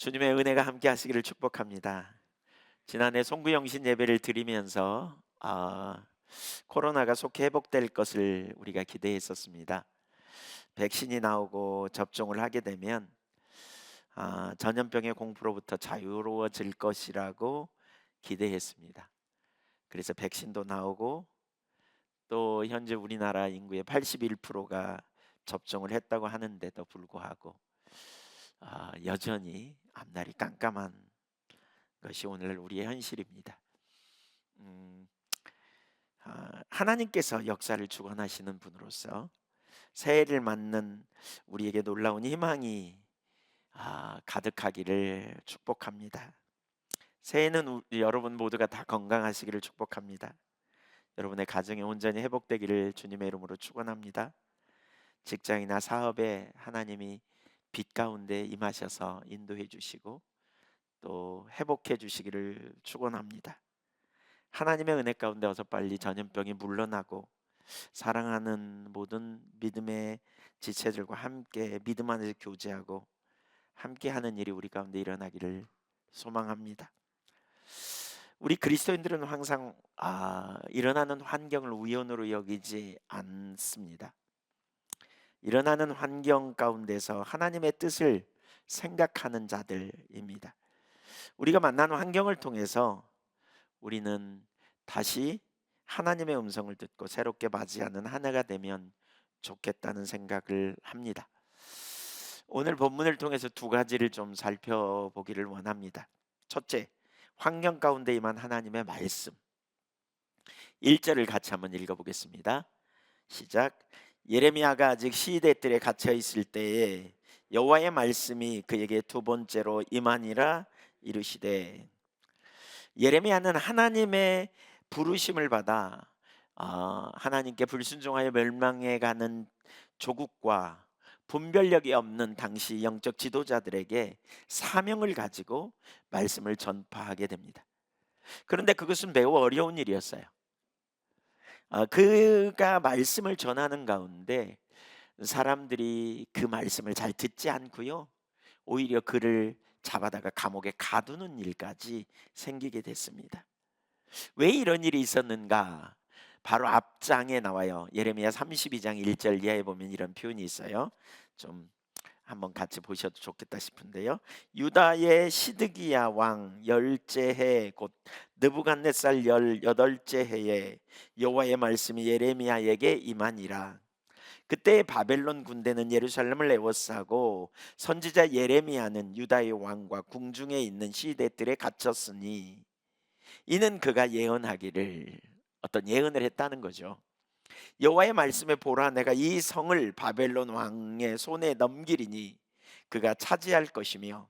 주님의 은혜가 함께 하시기를 축복합니다. 지난해 송구영신 예배를 드리면서 코로나가 속히 회복될 것을 우리가 기대했었습니다. 백신이 나오고 접종을 하게 되면 전염병의 공포로부터 자유로워질 것이라고 기대했습니다. 그래서 백신도 나오고 또 현재 우리나라 인구의 81%가 접종을 했다고 하는데도 불구하고 여전히 앞날이 깜깜한 것이 오늘 우리의 현실입니다. 음, 하나님께서 역사를 주관하시는 분으로서 새해를 맞는 우리에게 놀라운 희망이 가득하기를 축복합니다. 새해는 여러분 모두가 다 건강하시기를 축복합니다. 여러분의 가정이 온전히 회복되기를 주님의 이름으로 축원합니다. 직장이나 사업에 하나님이 빛 가운데 임하셔서 인도해 주시고 또 회복해 주시기를 축원합니다. 하나님의 은혜 가운데 어서 빨리 전염병이 물러나고 사랑하는 모든 믿음의 지체들과 함께 믿음 안에서 교제하고 함께하는 일이 우리 가운데 일어나기를 소망합니다. 우리 그리스도인들은 항상 일어나는 환경을 우연으로 여기지 않습니다. 일어나는 환경 가운데서 하나님의 뜻을 생각하는 자들입니다. 우리가 만나는 환경을 통해서 우리는 다시 하나님의 음성을 듣고 새롭게 맞이하는 한 해가 되면 좋겠다는 생각을 합니다. 오늘 본문을 통해서 두 가지를 좀 살펴보기를 원합니다. 첫째, 환경 가운데 임한 하나님의 말씀. 1절을 같이 한번 읽어보겠습니다. 시작. 예레미야가 아직 시대들에 갇혀 있을 때에 여호와의 말씀이 그에게 두 번째로 임하니라 이르시되. 예레미야는 하나님의 부르심을 받아 하나님께 불순종하여 멸망해 가는 조국과 분별력이 없는 당시 영적 지도자들에게 사명을 가지고 말씀을 전파하게 됩니다. 그런데 그것은 매우 어려운 일이었어요. 그가 말씀을 전하는 가운데 사람들이 그 말씀을 잘 듣지 않고요, 오히려 그를 잡아다가 감옥에 가두는 일까지 생기게 됐습니다. 왜 이런 일이 있었는가? 바로 앞장에 나와요. 예레미야 32장 1절 이하에 보면 이런 표현이 있어요. 좀 한번 같이 보셔도 좋겠다 싶은데요. 유다의 시드기야 왕 열째 해 곧 느부갓네살 18째 해에 여호와의 말씀이 예레미야에게 임하니라. 그때 바벨론 군대는 예루살렘을 에워싸고 선지자 예레미야는 유다의 왕과 궁중에 있는 시대들에 갇혔으니 이는 그가 예언하기를, 어떤 예언을 했다는 거죠. 여호와의 말씀에 보라, 내가 이 성을 바벨론 왕의 손에 넘기리니 그가 차지할 것이며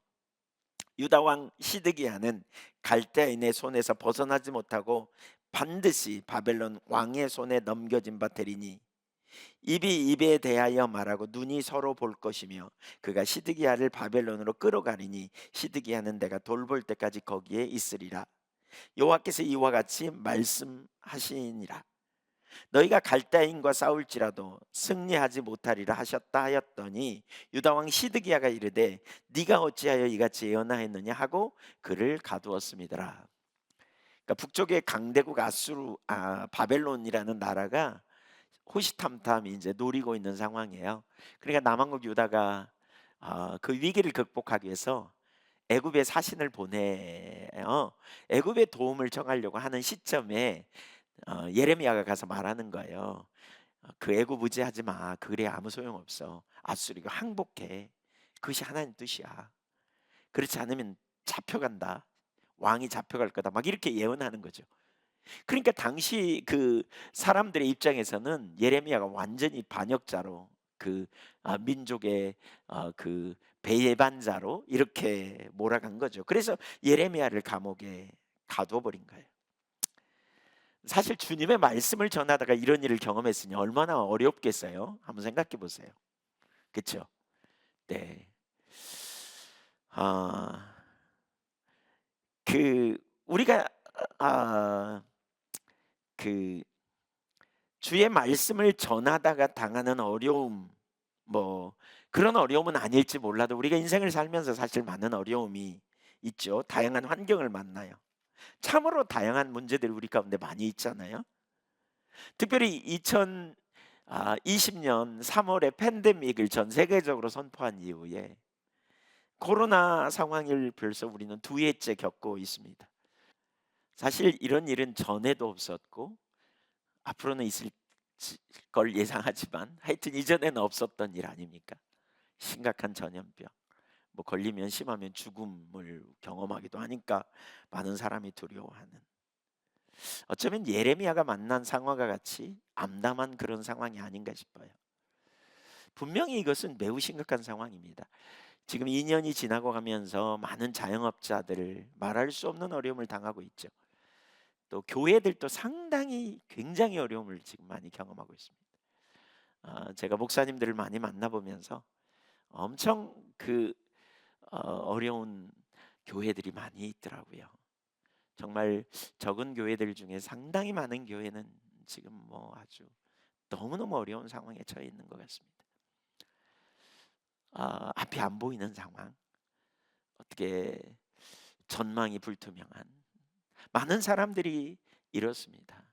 유다 왕 시드기야는 갈대아인의 손에서 벗어나지 못하고 반드시 바벨론 왕의 손에 넘겨진 바 되리니 입이 입에 대하여 말하고 눈이 서로 볼 것이며 그가 시드기야를 바벨론으로 끌어가리니 시드기야는 내가 돌볼 때까지 거기에 있으리라. 여호와께서 이와 같이 말씀하시니라. 너희가 갈대아인과 싸울지라도 승리하지 못하리라 하셨다 하였더니 유다 왕 시드기야가 이르되 네가 어찌하여 이같이 예언하였느냐 하고 그를 가두었음이더라. 그러니까 북쪽의 강대국 바벨론이라는 나라가 호시탐탐 이제 노리고 있는 상황이에요. 그러니까 남한국 유다가 그 위기를 극복하기 위해서 애굽에 사신을 보내요. 애굽의 도움을 청하려고 하는 시점에 예레미야가 가서 말하는 거예요. 그 애굽 의지하지 마. 그래 아무 소용 없어. 아수리가 항복해. 그것이 하나님 뜻이야. 그렇지 않으면 잡혀간다. 왕이 잡혀갈 거다. 막 이렇게 예언하는 거죠. 그러니까 당시 그 사람들의 입장에서는 예레미야가 완전히 반역자로, 그 민족의 그 배반자로 이렇게 몰아간 거죠. 그래서 예레미야를 감옥에 가두어 버린 거예요. 사실 주님의 말씀을 전하다가 이런 일을 경험했으니 얼마나 어렵겠어요? 한번 생각해 보세요. 그렇죠? 네. 아, 그 우리가 아, 그 주의 말씀을 전하다가 당하는 어려움, 뭐 그런 어려움은 아닐지 몰라도 우리가 인생을 살면서 사실 많은 어려움이 있죠. 다양한 환경을 만나요. 참으로 다양한 문제들이 우리 가운데 많이 있잖아요. 특별히 2020년 3월에 팬데믹을 전 세계적으로 선포한 이후에 코로나 상황을 벌써 우리는 두 해째 겪고 있습니다. 사실 이런 일은 전에도 없었고 앞으로는 있을 걸 예상하지만 하여튼 이전에는 없었던 일 아닙니까? 심각한 전염병. 뭐 걸리면 심하면 죽음을 경험하기도 하니까 많은 사람이 두려워하는. 어쩌면 예레미야가 만난 상황과 같이 암담한 그런 상황이 아닌가 싶어요. 분명히 이것은 매우 심각한 상황입니다. 지금 2년이 지나고 가면서 많은 자영업자들 말할 수 없는 어려움을 당하고 있죠. 또 교회들도 상당히 굉장히 어려움을 지금 많이 경험하고 있습니다. 제가 목사님들을 많이 만나보면서 엄청 어려운 교회들이 많이 있더라고요. 정말 적은 교회들 중에 상당히 많은 교회는 지금 뭐 아주 너무너무 어려운 상황에 처해 있는 것 같습니다. 앞이 안 보이는 상황, 어떻게 전망이 불투명한 많은 사람들이 이렇습니다.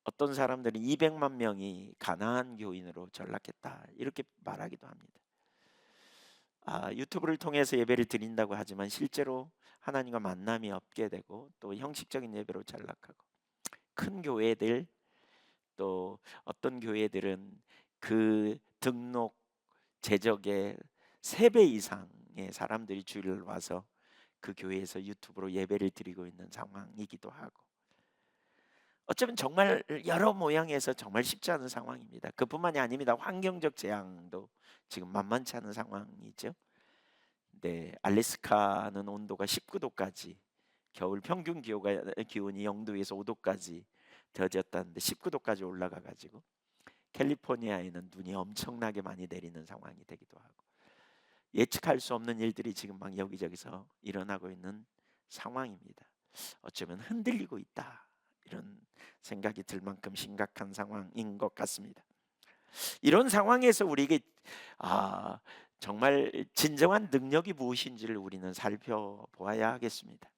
어떤 사람들은 200만 명이 가나안 교인으로 전락했다 이렇게 말하기도 합니다. 유튜브를 통해서 예배를 드린다고 하지만 실제로 하나님과 만남이 없게 되고 또 형식적인 예배로 전락하고 큰 교회들 또 어떤 교회들은 그 등록 재적의 3배 이상의 사람들이 주일을 와서 그 교회에서 유튜브로 예배를 드리고 있는 상황이기도 하고 어쩌면 정말 여러 모양에서 정말 쉽지 않은 상황입니다. 그뿐만이 아닙니다. 환경적 재앙도 지금 만만치 않은 상황이죠. 네, 알래스카는 온도가 19도까지 겨울 평균 기온이 0도에서 5도까지 더졌다는데 19도까지 올라가 가지고 캘리포니아에는 눈이 엄청나게 많이 내리는 상황이 되기도 하고 예측할 수 없는 일들이 지금 막 여기저기서 일어나고 있는 상황입니다. 어쩌면 흔들리고 있다 이런 생각이 들 만큼 심각한 상황인 것 같습니다. 이런 상황에서 우리에게 아, 정말 진정한 능력이 무엇인지를 우리는 살펴보아야 하겠습니다.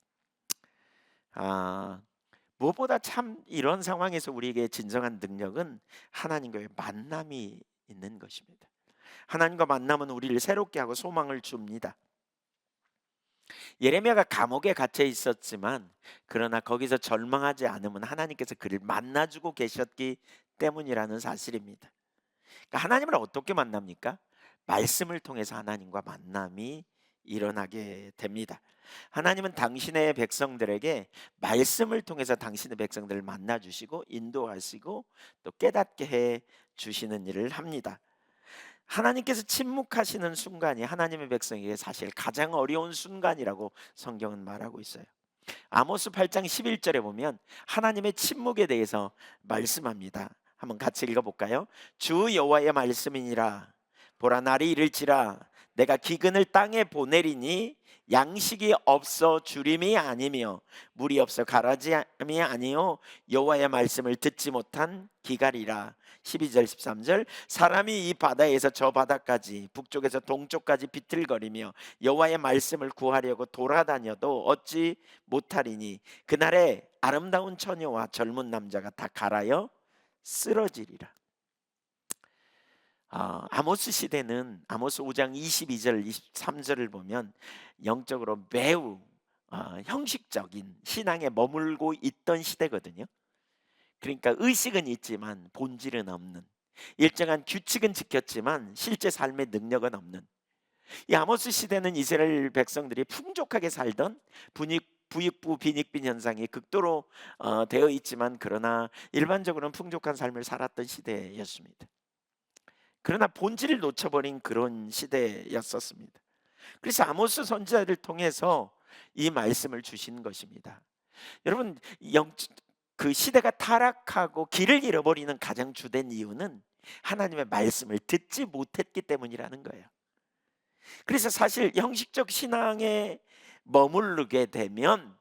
아, 무엇보다 참 이런 상황에서 우리에게 진정한 능력은 하나님과의 만남이 있는 것입니다. 하나님과 만남은 우리를 새롭게 하고 소망을 줍니다. 예레미야가 감옥에 갇혀 있었지만 그러나 거기서 절망하지 않으면 하나님께서 그를 만나주고 계셨기 때문이라는 사실입니다. 그러니까 하나님을 어떻게 만납니까? 말씀을 통해서 하나님과 만남이 일어나게 됩니다. 하나님은 당신의 백성들에게 말씀을 통해서 당신의 백성들을 만나 주시고 인도하시고 또 깨닫게 해 주시는 일을 합니다. 하나님께서 침묵하시는 순간이 하나님의 백성에게 사실 가장 어려운 순간이라고 성경은 말하고 있어요. 아모스 8장 11절에 보면 하나님의 침묵에 대해서 말씀합니다. 한번 같이 읽어볼까요? 주 여호와의 말씀이니라. 보라 날이 이를지라 내가 기근을 땅에 보내리니 양식이 없어 주림이 아니며 물이 없어 가라짐이 아니요 여호와의 말씀을 듣지 못한 기갈이라. 12절 13절 사람이 이 바다에서 저 바다까지 북쪽에서 동쪽까지 비틀거리며 여호와의 말씀을 구하려고 돌아다녀도 얻지 못하리니 그날에 아름다운 처녀와 젊은 남자가 다 갈아여 쓰러지리라. 아모스 시대는 아모스 5장 22절 23절을 보면 영적으로 매우 형식적인 신앙에 머물고 있던 시대거든요. 그러니까 의식은 있지만 본질은 없는, 일정한 규칙은 지켰지만 실제 삶의 능력은 없는, 이 아모스 시대는 이스라엘 백성들이 풍족하게 살던 부익부 빈익빈 현상이 극도로 되어 있지만 그러나 일반적으로는 풍족한 삶을 살았던 시대였습니다. 그러나 본질을 놓쳐버린 그런 시대였었습니다. 그래서 아모스 선지자를 통해서 이 말씀을 주신 것입니다. 여러분, 그 시대가 타락하고 길을 잃어버리는 가장 주된 이유는 하나님의 말씀을 듣지 못했기 때문이라는 거예요. 그래서 사실 형식적 신앙에 머무르게 되면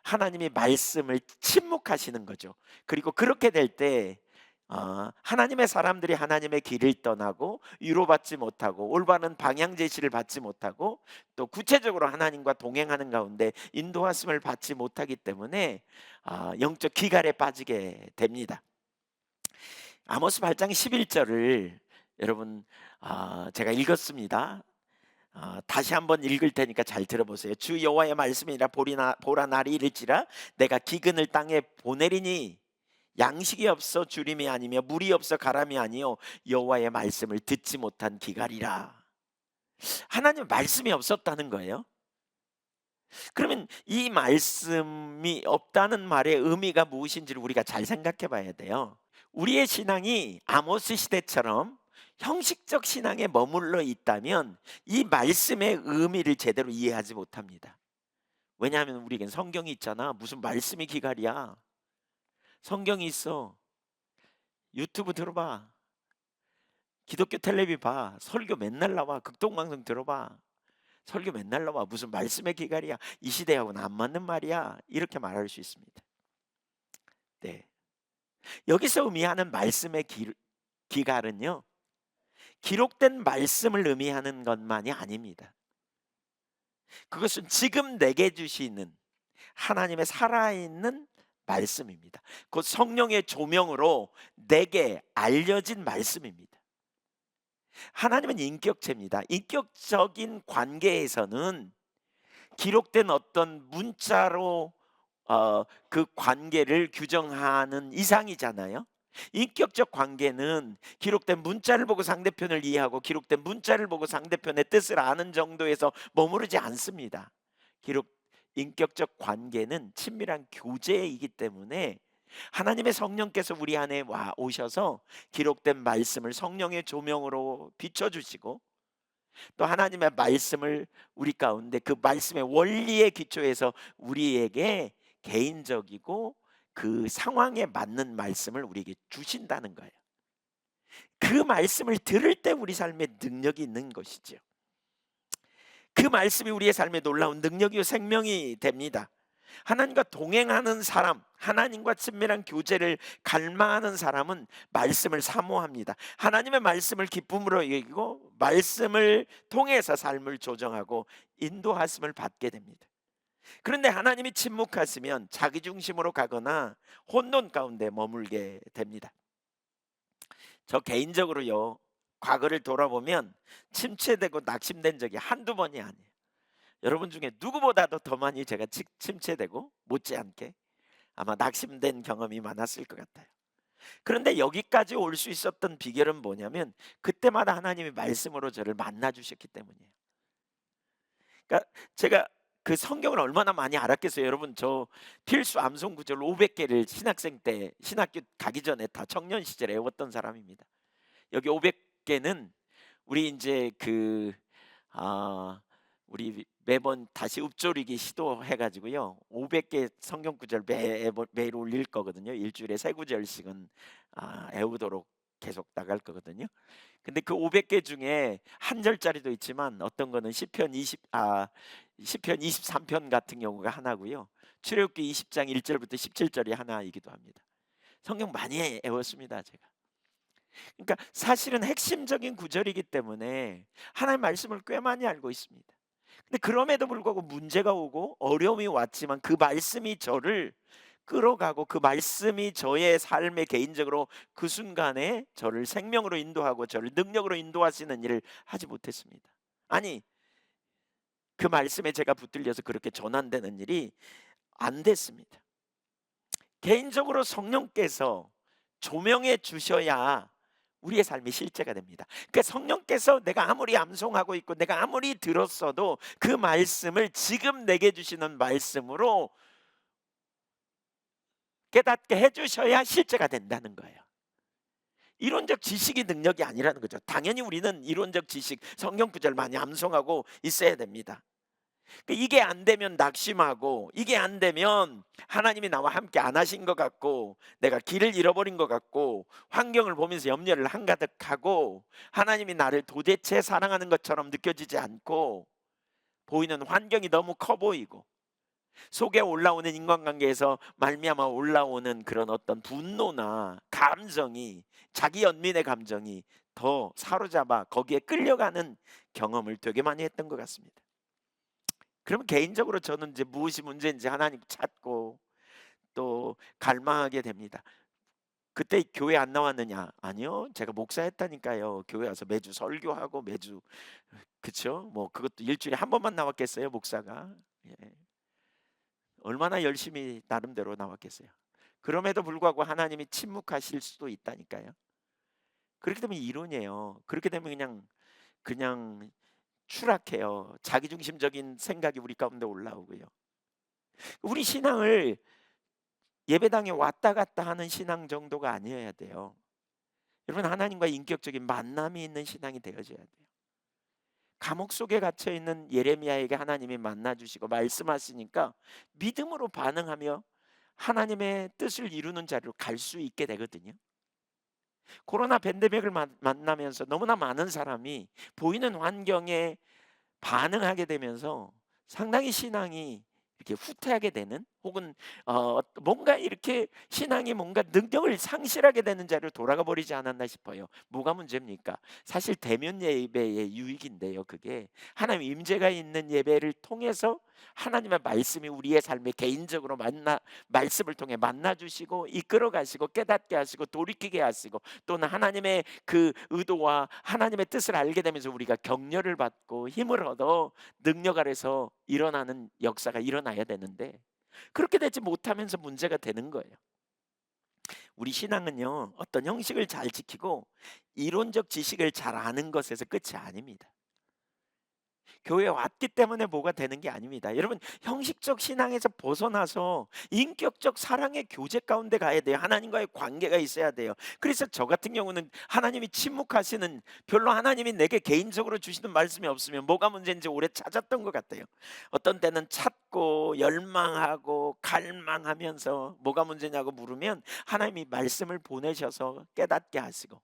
하나님이 말씀을 침묵하시는 거죠. 그리고 그렇게 될 때 하나님의 사람들이 하나님의 길을 떠나고 위로받지 못하고 올바른 방향 제시를 받지 못하고 또 구체적으로 하나님과 동행하는 가운데 인도하심을 받지 못하기 때문에 영적 기갈에 빠지게 됩니다. 아모스 8장 11절을 여러분, 제가 읽었습니다. 다시 한번 읽을 테니까 잘 들어보세요. 주 여호와의 말씀이라 보라 날이 이를지라 내가 기근을 땅에 보내리니 양식이 없어 주림이 아니며 물이 없어 가람이 아니요 여호와의 말씀을 듣지 못한 기갈이라. 하나님 말씀이 없었다는 거예요. 그러면 이 말씀이 없다는 말의 의미가 무엇인지를 우리가 잘 생각해 봐야 돼요. 우리의 신앙이 아모스 시대처럼 형식적 신앙에 머물러 있다면 이 말씀의 의미를 제대로 이해하지 못합니다. 왜냐하면 우리에겐 성경이 있잖아. 무슨 말씀이 기갈이야. 성경이 있어. 유튜브 들어봐. 기독교 텔레비 봐. 설교 맨날 나와. 극동방송 들어봐. 설교 맨날 나와. 무슨 말씀의 기갈이야. 이 시대하고는 안 맞는 말이야. 이렇게 말할 수 있습니다. 네. 여기서 의미하는 말씀의 기갈은요, 기록된 말씀을 의미하는 것만이 아닙니다. 그것은 지금 내게 주시는 하나님의 살아있는 말씀입니다. 곧 성령의 조명으로 내게 알려진 말씀입니다. 하나님은 인격체입니다. 인격적인 관계에서는 기록된 어떤 문자로 그 관계를 규정하는 이상이잖아요. 인격적 관계는 기록된 문자를 보고 상대편을 이해하고 기록된 문자를 보고 상대편의 뜻을 아는 정도에서 머무르지 않습니다. 인격적 관계는 친밀한 교제이기 때문에 하나님의 성령께서 우리 안에 오셔서 기록된 말씀을 성령의 조명으로 비춰주시고 또 하나님의 말씀을 우리 가운데 그 말씀의 원리에 기초해서 우리에게 개인적이고 그 상황에 맞는 말씀을 우리에게 주신다는 거예요. 그 말씀을 들을 때 우리 삶에 능력이 있는 것이죠. 그 말씀이 우리의 삶에 놀라운 능력이요 생명이 됩니다. 하나님과 동행하는 사람, 하나님과 친밀한 교제를 갈망하는 사람은 말씀을 사모합니다. 하나님의 말씀을 기쁨으로 여기고 말씀을 통해서 삶을 조정하고 인도하심을 받게 됩니다. 그런데 하나님이 침묵하시면 자기중심으로 가거나 혼돈 가운데 머물게 됩니다. 저 개인적으로요, 과거를 돌아보면 침체되고 낙심된 적이 한두 번이 아니에요. 여러분 중에 누구보다도 더 많이 제가 침체되고 못지않게 아마 낙심된 경험이 많았을 것 같아요. 그런데 여기까지 올 수 있었던 비결은 뭐냐면 그때마다 하나님이 말씀으로 저를 만나 주셨기 때문이에요. 그러니까 제가 그 성경을 얼마나 많이 알았겠어요. 여러분, 저 필수 암송 구절 500개를 신학생 때 신학교 가기 전에 다 청년 시절에 외웠던 사람입니다. 여기 500개는 우리 이제 우리 매번 다시 읊조리기 시도해 가지고요. 500개 성경 구절 매일 올릴 거거든요. 일주일에 3구절씩은 외우도록 계속 나갈 거거든요. 근데 그 500개 중에 한 절짜리도 있지만 어떤 거는 시편 23편 같은 경우가 하나고요. 출애굽기 20장 1절부터 17절이 하나이기도 합니다. 성경 많이 외웠습니다, 제가. 그러니까 사실은 핵심적인 구절이기 때문에 하나님의 말씀을 꽤 많이 알고 있습니다. 근데 그럼에도 불구하고 문제가 오고 어려움이 왔지만 그 말씀이 저를 끌어가고 그 말씀이 저의 삶에 개인적으로 그 순간에 저를 생명으로 인도하고 저를 능력으로 인도하시는 일을 하지 못했습니다. 아니, 그 말씀에 제가 붙들려서 그렇게 전환되는 일이 안 됐습니다. 개인적으로 성령께서 조명해 주셔야 우리의 삶이 실제가 됩니다. 그러니까 성령께서 내가 아무리 암송하고 있고 내가 아무리 들었어도 그 말씀을 지금 내게 주시는 말씀으로 깨닫게 해주셔야 실제가 된다는 거예요. 이론적 지식이 능력이 아니라는 거죠. 당연히 우리는 이론적 지식, 성경 구절 많이 암송하고 있어야 됩니다. 이게 안 되면 낙심하고 이게 안 되면 하나님이 나와 함께 안 하신 것 같고 내가 길을 잃어버린 것 같고 환경을 보면서 염려를 한가득하고 하나님이 나를 도대체 사랑하는 것처럼 느껴지지 않고 보이는 환경이 너무 커 보이고 속에 올라오는 인간관계에서 말미암아 올라오는 그런 어떤 분노나 감정이, 자기 연민의 감정이 더 사로잡아 거기에 끌려가는 경험을 되게 많이 했던 것 같습니다. 그러면 개인적으로 저는 이제 무엇이 문제인지 하나님 찾고 또 갈망하게 됩니다. 그때 교회 안 나왔느냐? 아니요. 제가 목사했다니까요. 교회 와서 매주 설교하고 매주, 그쵸? 뭐 그것도 일주일에 한 번만 나왔겠어요, 목사가? 예. 얼마나 열심히 나름대로 나왔겠어요. 그럼에도 불구하고 하나님이 침묵하실 수도 있다니까요. 그렇게 되면 이론이에요. 그렇게 되면 그냥 추락해요. 자기중심적인 생각이 우리 가운데 올라오고요. 우리 신앙을 예배당에 왔다 갔다 하는 신앙 정도가 아니어야 돼요. 여러분, 하나님과 인격적인 만남이 있는 신앙이 되어져야 돼요. 감옥 속에 갇혀 있는 예레미야에게 하나님이 만나 주시고 말씀하시니까 믿음으로 반응하며 하나님의 뜻을 이루는 자리로 갈 수 있게 되거든요. 코로나 팬데믹을 만나면서 너무나 많은 사람이 보이는 환경에 반응하게 되면서 상당히 신앙이 이렇게 후퇴하게 되는, 혹은 뭔가 이렇게 신앙이 뭔가 능력을 상실하게 되는 자리로 돌아가 버리지 않았나 싶어요. 뭐가 문제입니까? 사실 대면 예배의 유익인데요. 그게 하나님 임재가 있는 예배를 통해서 하나님의 말씀이 우리의 삶에 개인적으로 말씀을 통해 만나 주시고 이끌어 가시고 깨닫게 하시고 돌이키게 하시고, 또는 하나님의 그 의도와 하나님의 뜻을 알게 되면서 우리가 격려를 받고 힘을 얻어 능력 아래서 일어나는 역사가 일어나야 되는데, 그렇게 되지 못하면서 문제가 되는 거예요. 우리 신앙은요, 어떤 형식을 잘 지키고 이론적 지식을 잘 아는 것에서 끝이 아닙니다. 교회에 왔기 때문에 뭐가 되는 게 아닙니다. 여러분, 형식적 신앙에서 벗어나서 인격적 사랑의 교제 가운데 가야 돼요. 하나님과의 관계가 있어야 돼요. 그래서 저 같은 경우는 하나님이 침묵하시는, 별로 하나님이 내게 개인적으로 주시는 말씀이 없으면 뭐가 문제인지 오래 찾았던 것 같아요. 어떤 때는 찾고 열망하고 갈망하면서 뭐가 문제냐고 물으면 하나님이 말씀을 보내셔서 깨닫게 하시고,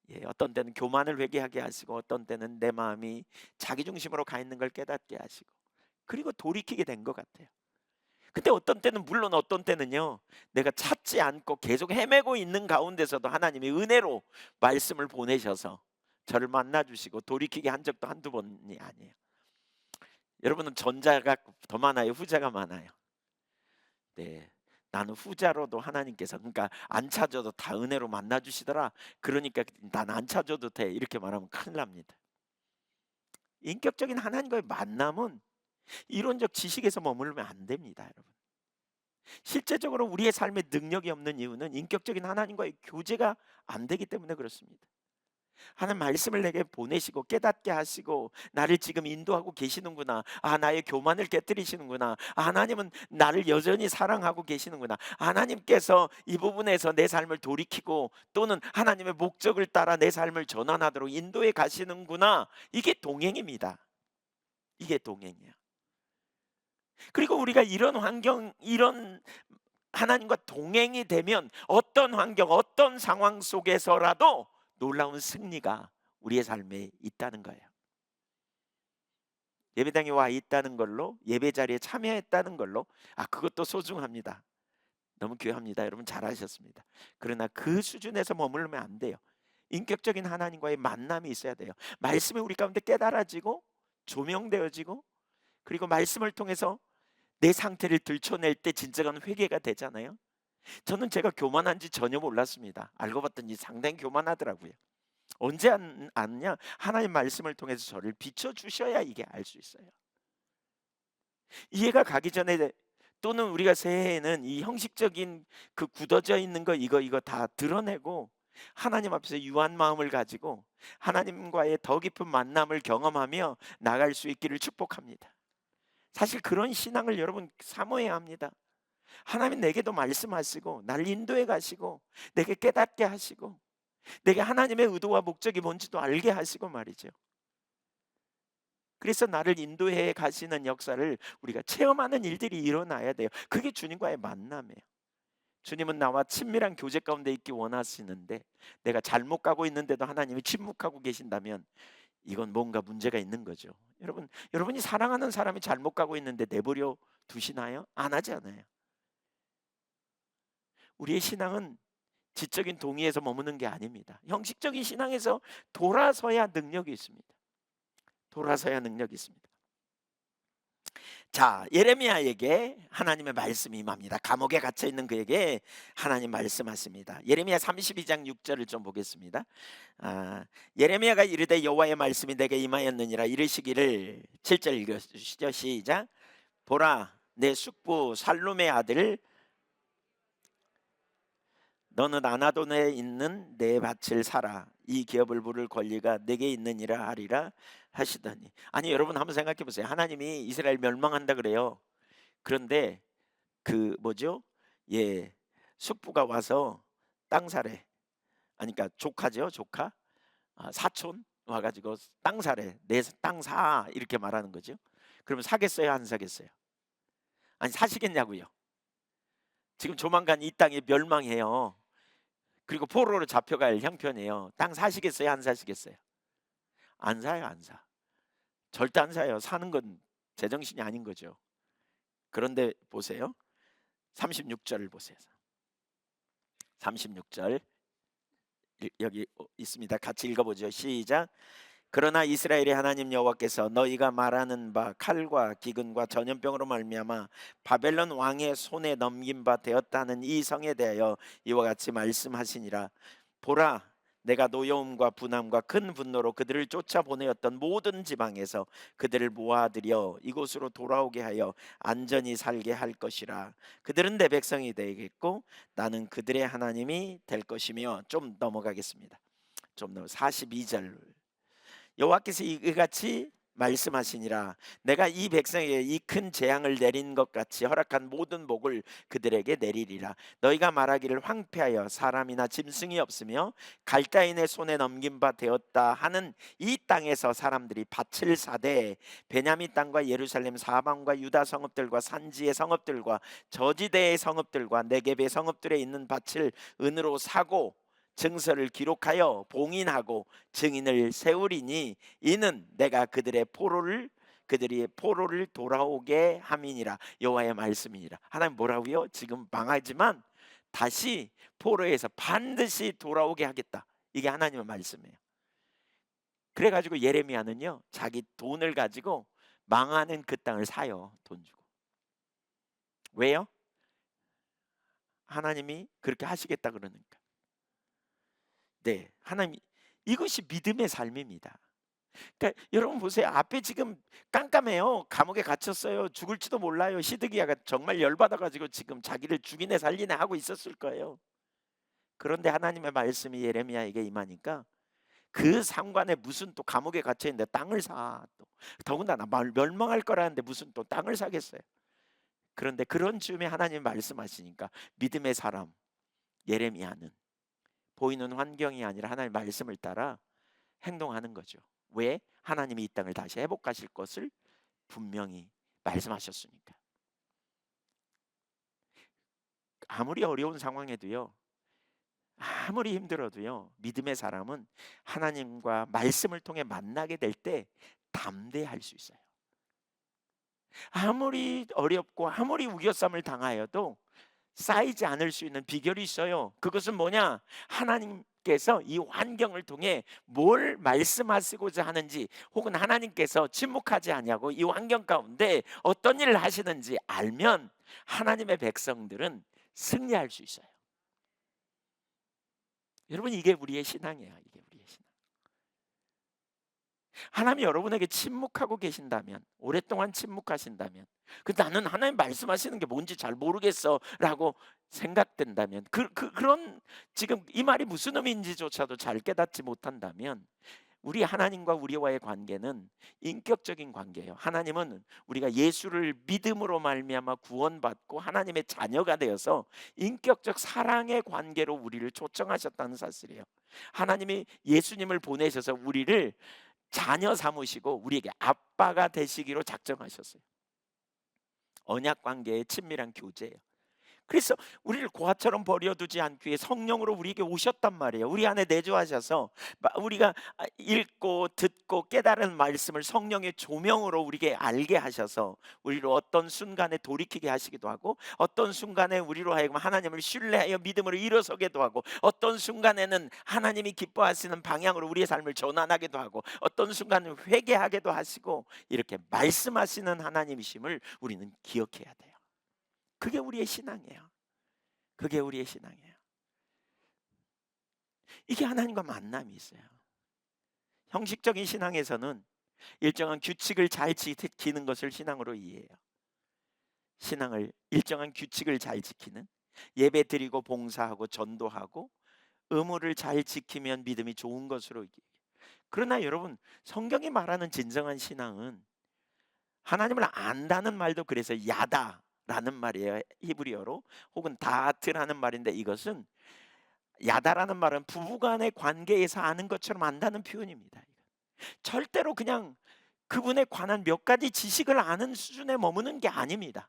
예, 어떤 때는 교만을 회개하게 하시고, 어떤 때는 내 마음이 자기 중심으로 가 있는 걸 깨닫게 하시고, 그리고 돌이키게 된 것 같아요. 근데 어떤 때는, 물론 어떤 때는요, 내가 찾지 않고 계속 헤매고 있는 가운데서도 하나님이 은혜로 말씀을 보내셔서 저를 만나 주시고 돌이키게 한 적도 한두 번이 아니에요. 여러분은 전자가 더 많아요, 후자가 많아요? 네. 나는 후자로도 하나님께서, 그러니까 안 찾아도 다 은혜로 만나 주시더라. 그러니까 난 안 찾아도 돼. 이렇게 말하면 큰일 납니다. 인격적인 하나님과의 만남은 이론적 지식에서 머무르면 안 됩니다, 여러분. 실제적으로 우리의 삶에 능력이 없는 이유는 인격적인 하나님과의 교제가 안 되기 때문에 그렇습니다. 하나님 말씀을 내게 보내시고 깨닫게 하시고 나를 지금 인도하고 계시는구나. 아, 나의 교만을 깨뜨리시는구나. 아, 하나님은 나를 여전히 사랑하고 계시는구나. 하나님께서 이 부분에서 내 삶을 돌이키고 또는 하나님의 목적을 따라 내 삶을 전환하도록 인도해 가시는구나. 이게 동행입니다. 이게 동행이야. 그리고 우리가 이런 환경, 이런 하나님과 동행이 되면 어떤 환경, 어떤 상황 속에서라도 놀라운 승리가 우리의 삶에 있다는 거예요. 예배당에 와 있다는 걸로, 예배 자리에 참여했다는 걸로, 그것도 소중합니다. 너무 귀합니다. 여러분 잘하셨습니다. 그러나 그 수준에서 머물면 안 돼요. 인격적인 하나님과의 만남이 있어야 돼요. 말씀이 우리 가운데 깨달아지고 조명되어지고, 그리고 말씀을 통해서 내 상태를 들춰낼 때 진정한 회개가 되잖아요. 저는 제가 교만한지 전혀 몰랐습니다. 알고 봤더니 상당히 교만하더라고요. 언제 아느냐? 하나님 말씀을 통해서 저를 비춰주셔야 이게 알 수 있어요. 이해가 가기 전에, 또는 우리가 새해에는 이 형식적인 그 굳어져 있는 거 이거 다 드러내고 하나님 앞에서 유한 마음을 가지고 하나님과의 더 깊은 만남을 경험하며 나갈 수 있기를 축복합니다. 사실 그런 신앙을 여러분 사모해야 합니다. 하나님 내게도 말씀하시고 나를 인도해 가시고 내게 깨닫게 하시고 내게 하나님의 의도와 목적이 뭔지도 알게 하시고 말이죠. 그래서 나를 인도해 가시는 역사를 우리가 체험하는 일들이 일어나야 돼요. 그게 주님과의 만남이에요. 주님은 나와 친밀한 교제 가운데 있기 원하시는데 내가 잘못 가고 있는데도 하나님이 침묵하고 계신다면 이건 뭔가 문제가 있는 거죠. 여러분이 사랑하는 사람이 잘못 가고 있는데 내버려 두시나요? 안 하지 않아요. 우리의 신앙은 지적인 동의에서 머무는 게 아닙니다. 형식적인 신앙에서 돌아서야 능력이 있습니다. 돌아서야 능력이 있습니다. 자, 예레미야에게 하나님의 말씀이 임합니다. 감옥에 갇혀 있는 그에게 하나님 말씀하십니다. 예레미야 32장 6절을 좀 보겠습니다. 예레미야가 이르되 여호와의 말씀이 내게 임하였느니라 이르시기를. 7절 읽으시죠. 시작. 보라, 내 숙부 살룸의 아들 너는 아나돈에 있는 내 밭을 사라. 이 기업을 부를 권리가 내게 있느니라 하리라 하시더니. 아니, 여러분 한번 생각해 보세요. 하나님이 이스라엘 멸망한다 그래요. 그런데 그 뭐죠? 예, 숙부가 와서 땅 사래. 아니, 그러니까 조카죠, 조카. 사촌 와가지고 땅 사래. 내 땅 사, 이렇게 말하는 거죠. 그러면 사겠어요, 안 사겠어요? 아니, 사시겠냐고요. 지금 조만간 이 땅이 멸망해요. 그리고 포로로 잡혀갈 형편이에요. 땅 사시겠어요, 안 사시겠어요? 안 사요, 안 사. 절대 안 사요. 사는 건 제정신이 아닌 거죠. 그런데 보세요. 36절을 보세요. 36절 여기 있습니다. 같이 읽어보죠. 시작. 그러나 이스라엘의 하나님 여호와께서 너희가 말하는 바 칼과 기근과 전염병으로 말미암아 바벨론 왕의 손에 넘긴 바 되었다는 이 성에 대하여 이와 같이 말씀하시니라. 보라, 내가 노여움과 분함과 큰 분노로 그들을 쫓아보내었던 모든 지방에서 그들을 모아들여 이곳으로 돌아오게 하여 안전히 살게 할 것이라. 그들은 내 백성이 되겠고 나는 그들의 하나님이 될 것이며. 좀 넘어가겠습니다. 좀 넘어 42절. 여호와께서 이같이 말씀하시니라. 내가 이 백성에게 이 큰 재앙을 내린 것 같이 허락한 모든 복을 그들에게 내리리라. 너희가 말하기를 황폐하여 사람이나 짐승이 없으며 갈대인의 손에 넘긴 바 되었다 하는 이 땅에서 사람들이 밭을 사되 베냐민 땅과 예루살렘 사방과 유다 성읍들과 산지의 성읍들과 저지대의 성읍들과 네겝의 성읍들에 있는 밭을 은으로 사고 증서를 기록하여 봉인하고 증인을 세우리니 이는 내가 그들이 포로를 돌아오게 함이니라. 여호와의 말씀이니라. 하나님 뭐라고요? 지금 망하지만 다시 포로에서 반드시 돌아오게 하겠다. 이게 하나님의 말씀이에요. 그래가지고 예레미야는요, 자기 돈을 가지고 망하는 그 땅을 사요. 돈 주고. 왜요? 하나님이 그렇게 하시겠다 그러니까. 네, 하나님, 이것이 믿음의 삶입니다. 그러니까 여러분 보세요. 앞에 지금 깜깜해요. 감옥에 갇혔어요. 죽을지도 몰라요. 시드기야가 정말 열받아가지고 지금 자기를 죽이네 살리네 하고 있었을 거예요. 그런데 하나님의 말씀이 예레미야에게 임하니까 그 상관에 무슨 또 감옥에 갇혀 있는데 땅을 사. 또 더군다나 멸망할 거라는데 무슨 또 땅을 사겠어요. 그런데 그런 즈음에 하나님 말씀하시니까 믿음의 사람 예레미야는 보이는 환경이 아니라 하나님의 말씀을 따라 행동하는 거죠. 왜? 하나님이 이 땅을 다시 회복하실 것을 분명히 말씀하셨으니까. 아무리 어려운 상황에도요, 아무리 힘들어도요, 믿음의 사람은 하나님과 말씀을 통해 만나게 될 때 담대할 수 있어요. 아무리 어렵고 아무리 우겨쌈을 당하여도 쌓이지 않을 수 있는 비결이 있어요. 그것은 뭐냐? 하나님께서 이 환경을 통해 뭘 말씀하시고자 하는지, 혹은 하나님께서 침묵하지 아니하고 이 환경 가운데 어떤 일을 하시는지 알면 하나님의 백성들은 승리할 수 있어요. 여러분, 이게 우리의 신앙이에요. 이게 우리의 신앙. 하나님이 여러분에게 침묵하고 계신다면, 오랫동안 침묵하신다면, 나는 하나님 말씀하시는 게 뭔지 잘 모르겠어 라고 생각된다면, 그런 지금 이 말이 무슨 의미인지조차도 잘 깨닫지 못한다면 우리 하나님과 우리와의 관계는 인격적인 관계예요. 하나님은 우리가 예수를 믿음으로 말미암아 구원받고 하나님의 자녀가 되어서 인격적 사랑의 관계로 우리를 초청하셨다는 사실이에요. 하나님이 예수님을 보내셔서 우리를 자녀 삼으시고 우리에게 아빠가 되시기로 작정하셨어요. 언약 관계의 친밀한 교제예요. 그래서 우리를 고아처럼 버려두지 않기 위해 성령으로 우리에게 오셨단 말이에요. 우리 안에 내주하셔서 우리가 읽고 듣고 깨달은 말씀을 성령의 조명으로 우리에게 알게 하셔서 우리를 어떤 순간에 돌이키게 하시기도 하고, 어떤 순간에 우리로 하여금 하나님을 신뢰하여 믿음으로 일어서게도 하고, 어떤 순간에는 하나님이 기뻐하시는 방향으로 우리의 삶을 전환하기도 하고, 어떤 순간은 회개하게도 하시고, 이렇게 말씀하시는 하나님이심을 우리는 기억해야 돼요. 그게 우리의 신앙이에요. 그게 우리의 신앙이에요. 이게 하나님과 만남이 있어요. 형식적인 신앙에서는 일정한 규칙을 잘 지키는 것을 신앙으로 이해해요. 신앙을 일정한 규칙을 잘 지키는, 예배 드리고 봉사하고 전도하고 의무를 잘 지키면 믿음이 좋은 것으로 이해해요. 그러나 여러분, 성경이 말하는 진정한 신앙은 하나님을 안다는 말도 그래서 야다라는 말이에요. 히브리어로. 혹은 다트라는 말인데, 이것은 야다라는 말은 부부간의 관계에서 아는 것처럼 안다는 표현입니다. 절대로 그냥 그분에 관한 몇 가지 지식을 아는 수준에 머무는 게 아닙니다.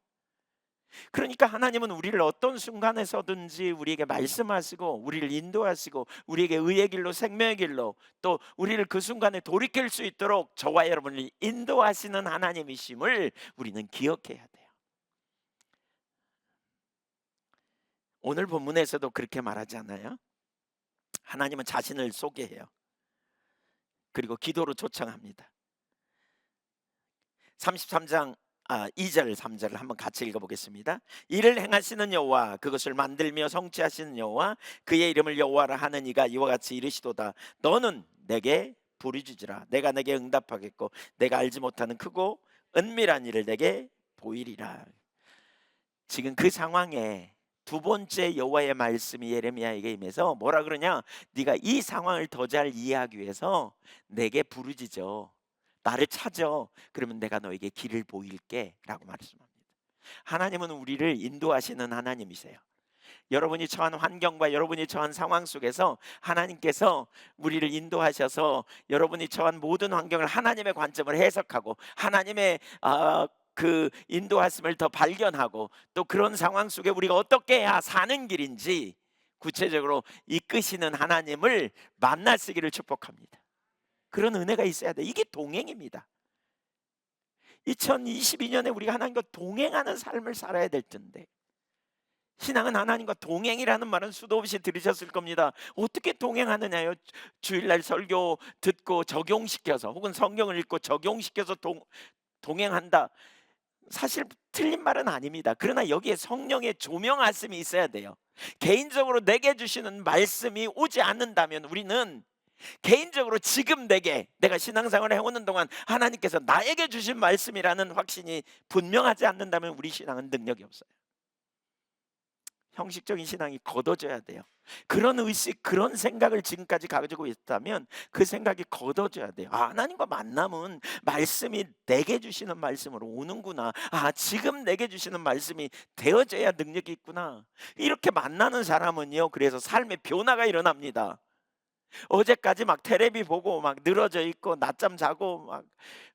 그러니까 하나님은 우리를 어떤 순간에서든지 우리에게 말씀하시고 우리를 인도하시고 우리에게 의의 길로 생명의 길로, 또 우리를 그 순간에 돌이킬 수 있도록 저와 여러분을 인도하시는 하나님이심을 우리는 기억해야 돼요. 오늘 본문에서도 그렇게 말하지 않아요? 하나님은 자신을 소개해요. 그리고 기도로 초청합니다. 33장 2절 3절을 한번 같이 읽어보겠습니다. 이를 행하시는 여호와, 그것을 만들며 성취하시는 여호와, 그의 이름을 여호와라 하는 이가 이와 같이 이르시도다. 너는 내게 부르짖으라. 내가 내게 응답하겠고 내가 알지 못하는 크고 은밀한 일을 내게 보이리라. 지금 그 상황에 두 번째 여호와의 말씀이 예레미야에게 임해서 뭐라 그러냐? 네가 이 상황을 더 잘 이해하기 위해서 내게 부르짖어, 나를 찾아. 그러면 내가 너에게 길을 보일게 라고 말씀합니다. 하나님은 우리를 인도하시는 하나님이세요. 여러분이 처한 환경과 여러분이 처한 상황 속에서 하나님께서 우리를 인도하셔서 여러분이 처한 모든 환경을 하나님의 관점을 해석하고 하나님의 그 인도하심을 더 발견하고, 또 그런 상황 속에 우리가 어떻게 해야 사는 길인지 구체적으로 이끄시는 하나님을 만나시기를 축복합니다. 그런 은혜가 있어야 돼. 이게 동행입니다. 2022년에 우리가 하나님과 동행하는 삶을 살아야 될 텐데, 신앙은 하나님과 동행이라는 말은 수도 없이 들으셨을 겁니다. 어떻게 동행하느냐요? 주일날 설교 듣고 적용시켜서, 혹은 성경을 읽고 적용시켜서 동행한다. 사실 틀린 말은 아닙니다. 그러나 여기에 성령의 조명하심이 있어야 돼요. 개인적으로 내게 주시는 말씀이 오지 않는다면 우리는 개인적으로 지금 내가 신앙생활을 해오는 동안 하나님께서 나에게 주신 말씀이라는 확신이 분명하지 않는다면 우리 신앙은 능력이 없어요. 형식적인 신앙이 걷어져야 돼요. 그런 의식, 그런 생각을 지금까지 가지고 있다면 그 생각이 걷어져야 돼요. 하나님과 만남은 말씀이 내게 주시는 말씀으로 오는구나. 지금 내게 주시는 말씀이 되어져야 능력이 있구나. 이렇게 만나는 사람은요, 그래서 삶의 변화가 일어납니다. 어제까지 막 텔레비 보고 막 늘어져 있고 낮잠 자고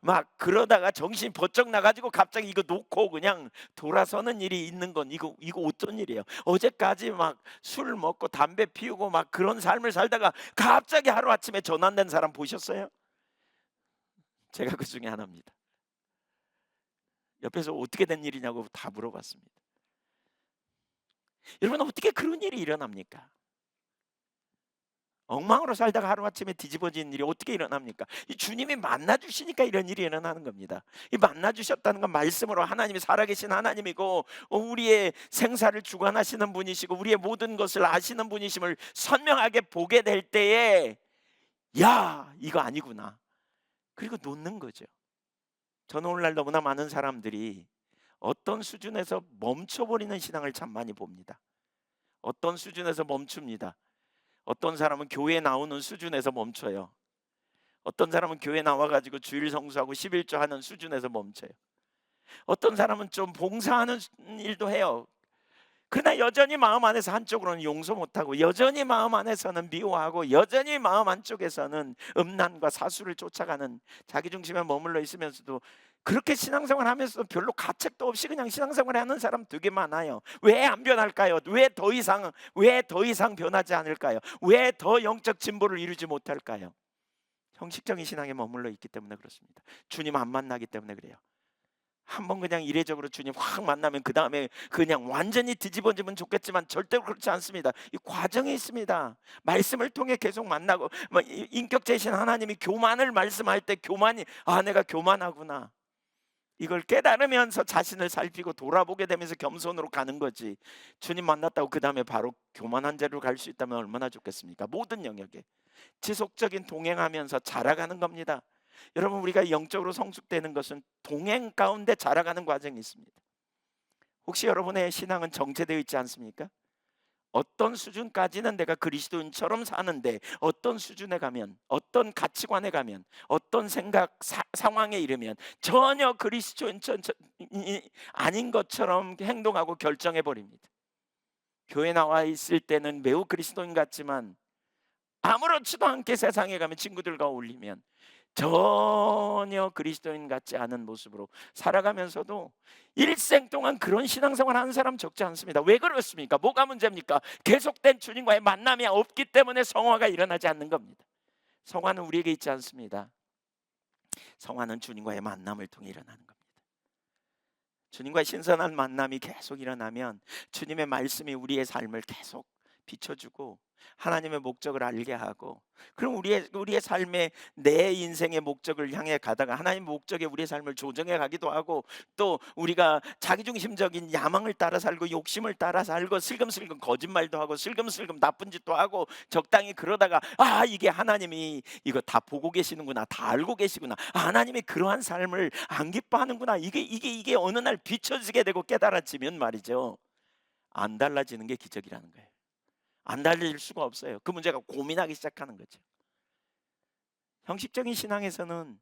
막 그러다가 정신이 번쩍 나가지고 갑자기 이거 놓고 그냥 돌아서는 일이 있는 건 이거 어떤 일이에요? 어제까지 막 술 먹고 담배 피우고 막 그런 삶을 살다가 갑자기 하루아침에 전환된 사람 보셨어요? 제가 그 중에 하나입니다. 옆에서 어떻게 된 일이냐고 다 물어봤습니다. 여러분, 어떻게 그런 일이 일어납니까? 엉망으로 살다가 하루아침에 뒤집어진 일이 어떻게 일어납니까? 이 주님이 만나주시니까 이런 일이 일어나는 겁니다. 이 만나주셨다는 건 말씀으로 하나님이 살아계신 하나님이고 우리의 생사를 주관하시는 분이시고 우리의 모든 것을 아시는 분이심을 선명하게 보게 될 때에, 야, 이거 아니구나. 그리고 놓는 거죠. 저는 오늘날 너무나 많은 사람들이 어떤 수준에서 멈춰버리는 신앙을 참 많이 봅니다. 어떤 수준에서 멈춥니다. 어떤 사람은 교회 나오는 수준에서 멈춰요. 어떤 사람은 교회 나와가지고 주일 성수하고 11조 하는 수준에서 멈춰요. 어떤 사람은 좀 봉사하는 일도 해요. 그러나 여전히 마음 안에서 한쪽으로는 용서 못하고, 여전히 마음 안에서는 미워하고, 여전히 마음 안쪽에서는 음란과 사수를 쫓아가는, 자기 중심에 머물러 있으면서도 그렇게 신앙생활 하면서 별로 가책도 없이 그냥 신앙생활 하는 사람 되게 많아요. 왜 안 변할까요? 왜 더 이상 변하지 않을까요? 왜 더 영적 진보를 이루지 못할까요? 형식적인 신앙에 머물러 있기 때문에 그렇습니다. 주님 안 만나기 때문에 그래요. 한번 그냥 이례적으로 주님 확 만나면 그 다음에 그냥 완전히 뒤집어지면 좋겠지만 절대로 그렇지 않습니다. 이 과정이 있습니다. 말씀을 통해 계속 만나고, 인격체이신 하나님이 교만을 말씀할 때 교만이, 내가 교만하구나, 이걸 깨달으면서 자신을 살피고 돌아보게 되면서 겸손으로 가는 거지. 주님 만났다고 그 다음에 바로 교만한 자로 갈 수 있다면 얼마나 좋겠습니까? 모든 영역에 지속적인 동행하면서 자라가는 겁니다. 여러분, 우리가 영적으로 성숙되는 것은 동행 가운데 자라가는 과정이 있습니다. 혹시 여러분의 신앙은 정체되어 있지 않습니까? 어떤 수준까지는 내가 그리스도인처럼 사는데, 어떤 수준에 가면, 어떤 가치관에 가면, 어떤 생각 상황에 이르면 전혀 그리스도인이 아닌 것처럼 행동하고 결정해 버립니다. 교회 나와 있을 때는 매우 그리스도인 같지만 아무렇지도 않게 세상에 가면 친구들과 어울리면 전혀 그리스도인 같지 않은 모습으로 살아가면서도 일생 동안 그런 신앙생활 하는 사람 적지 않습니다. 왜 그렇습니까? 뭐가 문제입니까? 계속된 주님과의 만남이 없기 때문에 성화가 일어나지 않는 겁니다. 성화는 우리에게 있지 않습니다. 성화는 주님과의 만남을 통해 일어나는 겁니다. 주님과의 신선한 만남이 계속 일어나면 주님의 말씀이 우리의 삶을 계속 비춰주고 하나님의 목적을 알게 하고, 그럼 우리의 삶에, 내 인생의 목적을 향해 가다가 하나님의 목적에 우리의 삶을 조정해 가기도 하고, 또 우리가 자기중심적인 야망을 따라 살고 욕심을 따라 살고 슬금슬금 거짓말도 하고 슬금슬금 나쁜 짓도 하고 적당히 그러다가 이게 하나님이 이거 다 보고 계시는구나, 다 알고 계시구나, 하나님이 그러한 삶을 안 기뻐하는구나, 이게 어느 날 비춰지게 되고 깨달아지면 말이죠, 안 달라지는 게 기적이라는 거예요. 안 달릴 수가 없어요. 그 문제가 고민하기 시작하는 거죠. 형식적인 신앙에서는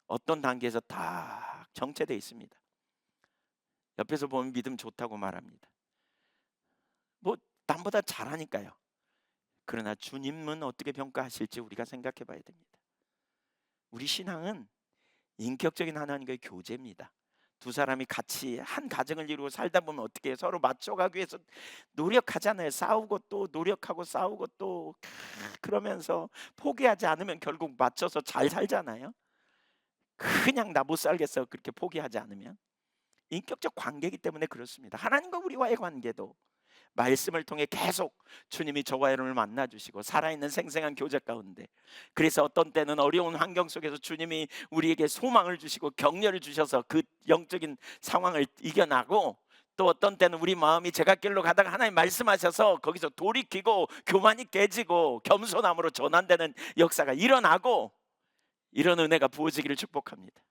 어떤 단계에서 다 정체되어 있습니다. 옆에서 보면 믿음 좋다고 말합니다. 뭐 남보다 잘하니까요. 그러나 주님은 어떻게 평가하실지 우리가 생각해 봐야 됩니다. 우리 신앙은 인격적인 하나님과의 교제입니다. 두 사람이 같이 한 가정을 이루고 살다 보면 어떻게 해요? 서로 맞춰가기 위해서 노력하잖아요. 싸우고 또 노력하고 싸우고 또 그러면서 포기하지 않으면 결국 맞춰서 잘 살잖아요. 그냥 나 못 살겠어, 그렇게 포기하지 않으면. 인격적 관계이기 때문에 그렇습니다. 하나님과 우리와의 관계도 말씀을 통해 계속 주님이 저와 여러분을 만나주시고 살아있는 생생한 교제 가운데, 그래서 어떤 때는 어려운 환경 속에서 주님이 우리에게 소망을 주시고 격려를 주셔서 그 영적인 상황을 이겨나고, 또 어떤 때는 우리 마음이 제갓길로 가다가 하나님 말씀하셔서 거기서 돌이키고 교만이 깨지고 겸손함으로 전환되는 역사가 일어나고, 이런 은혜가 부어지기를 축복합니다.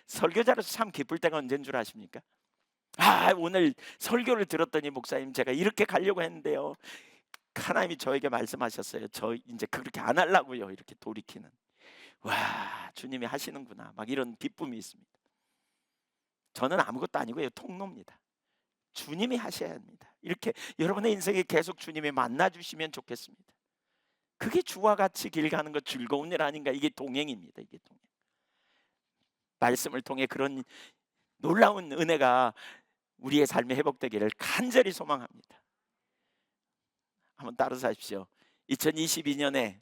설교자로서 참 기쁠 때가 언제인 줄 아십니까? 오늘 설교를 들었더니 목사님, 제가 이렇게 가려고 했는데요, 하나님이 저에게 말씀하셨어요. 저 이제 그렇게 안 하려고요. 이렇게 돌이키는. 와, 주님이 하시는구나, 막 이런 기쁨이 있습니다. 저는 아무것도 아니고요, 통로입니다. 주님이 하셔야 합니다. 이렇게 여러분의 인생에 계속 주님이 만나주시면 좋겠습니다. 그게 주와 같이 길 가는 것, 즐거운 일 아닌가? 이게 동행입니다. 이게 동행. 말씀을 통해 그런 놀라운 은혜가 우리의 삶에 회복되기를 간절히 소망합니다. 한번 따라서 하십시오. 2022년에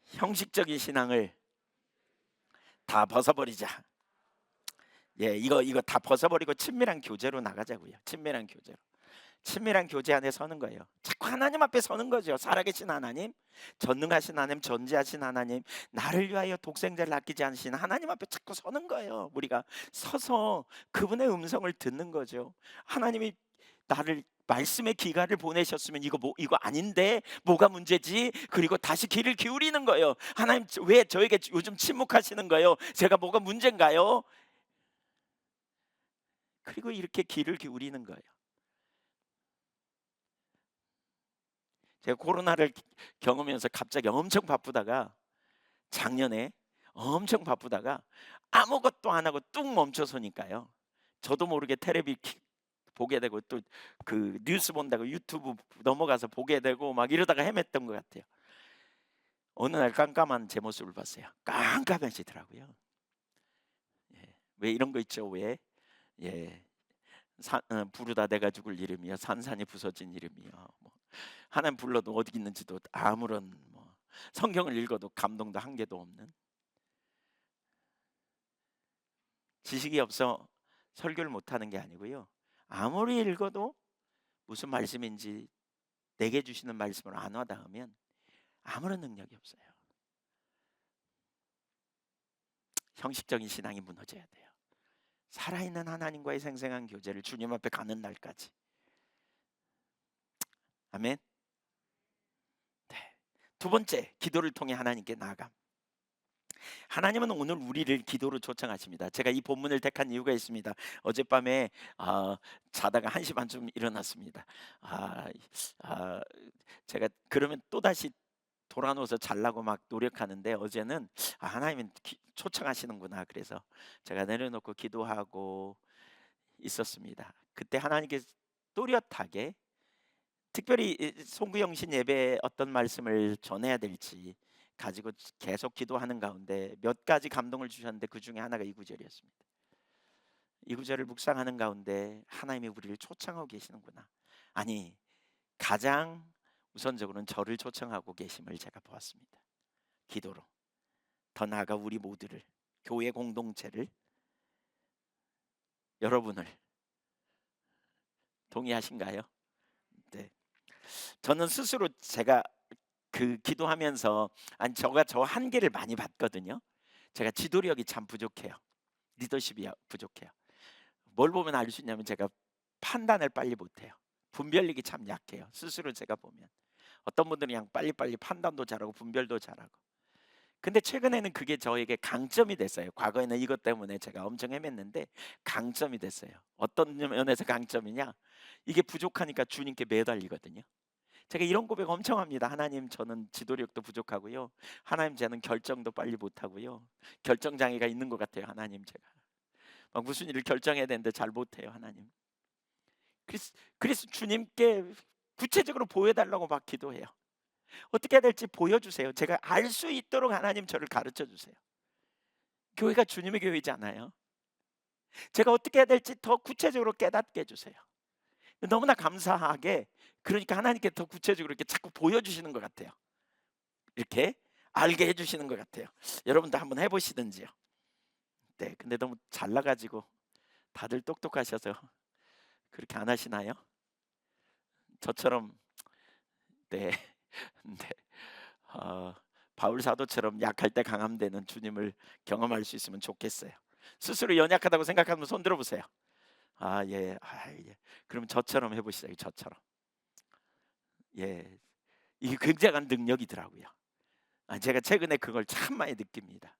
형식적인 신앙을 다 벗어버리자. 이거 다 벗어버리고 친밀한 교제로 나가자고요. 친밀한 교제 안에 서는 거예요. 자꾸 하나님 앞에 서는 거죠. 살아계신 하나님, 전능하신 하나님, 전지하신 하나님, 나를 위하여 독생자를 아끼지 않으신 하나님 앞에 자꾸 서는 거예요. 우리가 서서 그분의 음성을 듣는 거죠. 하나님이 나를 말씀의 기가를 보내셨으면 이거 아닌데 뭐가 문제지? 그리고 다시 귀를 기울이는 거예요. 하나님, 왜 저에게 요즘 침묵하시는 거예요? 제가 뭐가 문제인가요? 그리고 이렇게 귀를 기울이는 거예요. 제가 코로나를 경험하면서 갑자기 엄청 바쁘다가, 작년에 엄청 바쁘다가 아무것도 안 하고 뚝 멈춰서니까요, 저도 모르게 텔레비 보게 되고 또 그 뉴스 본다고 유튜브 넘어가서 보게 되고 막 이러다가 헤맸던 것 같아요. 어느 날 깜깜한 제 모습을 봤어요. 깜깜해지더라고요. 왜 이런 거 있죠? 왜? 예. 부르다 내가 죽을 이름이여 산산이 부서진 이름이여. 뭐 하나님 불러도 어디 있는지도 아무런 뭐 성경을 읽어도 감동도 한 개도 없는, 지식이 없어 설교를 못 하는 게 아니고요. 아무리 읽어도 무슨 말씀인지 내게 주시는 말씀을 안 와닿으면 아무런 능력이 없어요. 형식적인 신앙이 무너져야 돼요. 살아있는 하나님과의 생생한 교제를 주님 앞에 가는 날까지. 아멘. 네. 두 번째, 기도를 통해 하나님께 나아감. 하나님은 오늘 우리를 기도로 초청하십니다. 제가 이 본문을 택한 이유가 있습니다. 어젯밤에 자다가 1시 반쯤 일어났습니다. 아, 아, 제가 그러면 또다시 돌아 누워서 자려고 막 노력하는데, 어제는 하나님은 초청하시는구나, 그래서 제가 내려놓고 기도하고 있었습니다. 그때 하나님께서 또렷하게, 특별히 송구영신 예배에 어떤 말씀을 전해야 될지 가지고 계속 기도하는 가운데 몇 가지 감동을 주셨는데, 그 중에 하나가 이 구절이었습니다. 이 구절을 묵상하는 가운데 하나님이 우리를 초청하고 계시는구나, 아니 가장 우선적으로는 저를 초청하고 계심을 제가 보았습니다. 기도로, 더 나아가 우리 모두를, 교회 공동체를, 여러분을. 동의하신가요? 네. 저는 스스로 제가 그 기도하면서, 아니 저가 저 한계를 많이 봤거든요. 제가 지도력이 참 부족해요. 리더십이 부족해요. 뭘 보면 알 수 있냐면, 제가 판단을 빨리 못해요. 분별력이 참 약해요. 스스로 제가 보면 어떤 분들은 그냥 빨리빨리 판단도 잘하고 분별도 잘하고. 근데 최근에는 그게 저에게 강점이 됐어요. 과거에는 이것 때문에 제가 엄청 헤맸는데 강점이 됐어요. 어떤 면에서 강점이냐? 이게 부족하니까 주님께 매달리거든요. 제가 이런 고백 엄청 합니다. 하나님, 저는 지도력도 부족하고요. 하나님, 저는 결정도 빨리 못하고요. 결정장애가 있는 것 같아요. 하나님, 제가 막 무슨 일을 결정해야 되는데 잘 못해요. 하나님. 그래서 주님께 구체적으로 보여달라고 막 기도해요. 어떻게 해야 될지 보여주세요. 제가 알 수 있도록 하나님 저를 가르쳐 주세요. 교회가 주님의 교회이지 않아요? 제가 어떻게 해야 될지 더 구체적으로 깨닫게 해주세요. 너무나 감사하게, 그러니까 하나님께 더 구체적으로 이렇게 자꾸 보여주시는 것 같아요. 이렇게 알게 해주시는 것 같아요. 여러분도 한번 해보시든지요. 네, 근데 너무 잘나가지고 다들 똑똑하셔서 그렇게 안 하시나요? 저처럼. 네, 네. 어, 바울 사도처럼 약할 때 강함되는 주님을 경험할 수 있으면 좋겠어요. 스스로 연약하다고 생각하면 손 들어보세요. 예, 예. 그럼 저처럼 해보시죠. 저처럼. 예, 이게 굉장한 능력이더라고요. 제가 최근에 그걸 참 많이 느낍니다.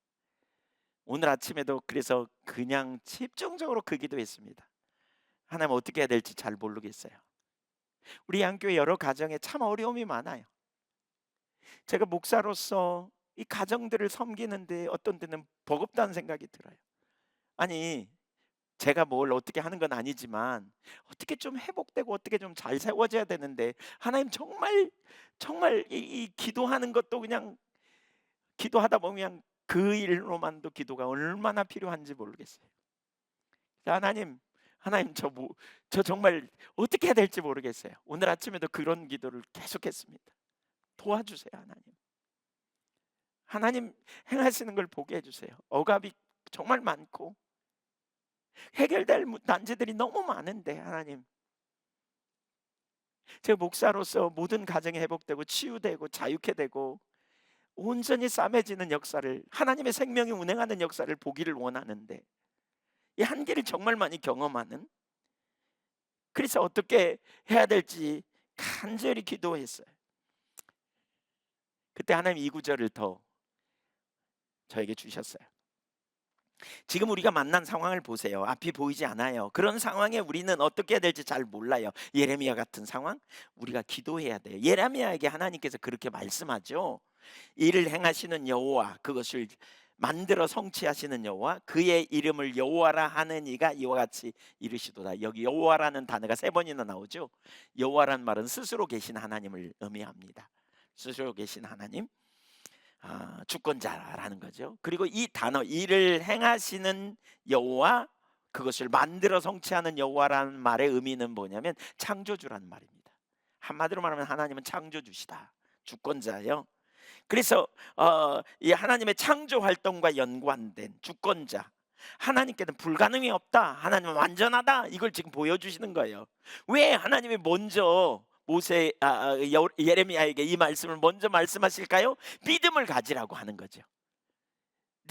오늘 아침에도 그래서 그냥 집중적으로 그 기도했습니다. 하나님, 어떻게 해야 될지 잘 모르겠어요. 우리 양교회 여러 가정에 참 어려움이 많아요. 제가 목사로서 이 가정들을 섬기는데 어떤 때는 버겁다는 생각이 들어요. 아니, 제가 뭘 어떻게 하는 건 아니지만 어떻게 좀 회복되고 어떻게 좀 잘 세워져야 되는데, 하나님, 정말 정말 이 기도하는 것도 그냥 기도하다 보면 그 일로만도 기도가 얼마나 필요한지 모르겠어요. 하나님, 저 정말 어떻게 해야 될지 모르겠어요. 오늘 아침에도 그런 기도를 계속했습니다. 도와주세요, 하나님. 하나님 행하시는 걸 보게 해주세요. 억압이 정말 많고 해결될 난제들이 너무 많은데, 하나님, 제가 목사로서 모든 가정이 회복되고 치유되고 자유케 되고 온전히 싸매지는 역사를, 하나님의 생명이 운행하는 역사를 보기를 원하는데, 이 한계를 정말 많이 경험하는, 그래서 어떻게 해야 될지 간절히 기도했어요. 그때 하나님 이 구절을 더 저에게 주셨어요. 지금 우리가 만난 상황을 보세요. 앞이 보이지 않아요. 그런 상황에 우리는 어떻게 해야 될지 잘 몰라요. 예레미야 같은 상황, 우리가 기도해야 돼요. 예레미야에게 하나님께서 그렇게 말씀하죠. 이를 행하시는 여호와, 그것을 만들어 성취하시는 여호와, 그의 이름을 여호와라 하는 이가 이와 같이 이르시도다. 여기 여호와라는 단어가 3번이나 나오죠. 여호와란 말은 스스로 계신 하나님을 의미합니다. 스스로 계신 하나님. 주권자라는 거죠. 그리고 이 단어 일을 행하시는 여호와, 그것을 만들어 성취하는 여호와라는 말의 의미는 뭐냐면 창조주라는 말입니다. 한마디로 말하면 하나님은 창조주시다, 주권자예요. 그래서 이 하나님의 창조 활동과 연관된 주권자, 하나님께는 불가능이 없다, 하나님은 완전하다, 이걸 지금 보여주시는 거예요. 왜 하나님이 먼저 예레미야에게 이 말씀을 먼저 말씀하실까요? 믿음을 가지라고 하는 거죠.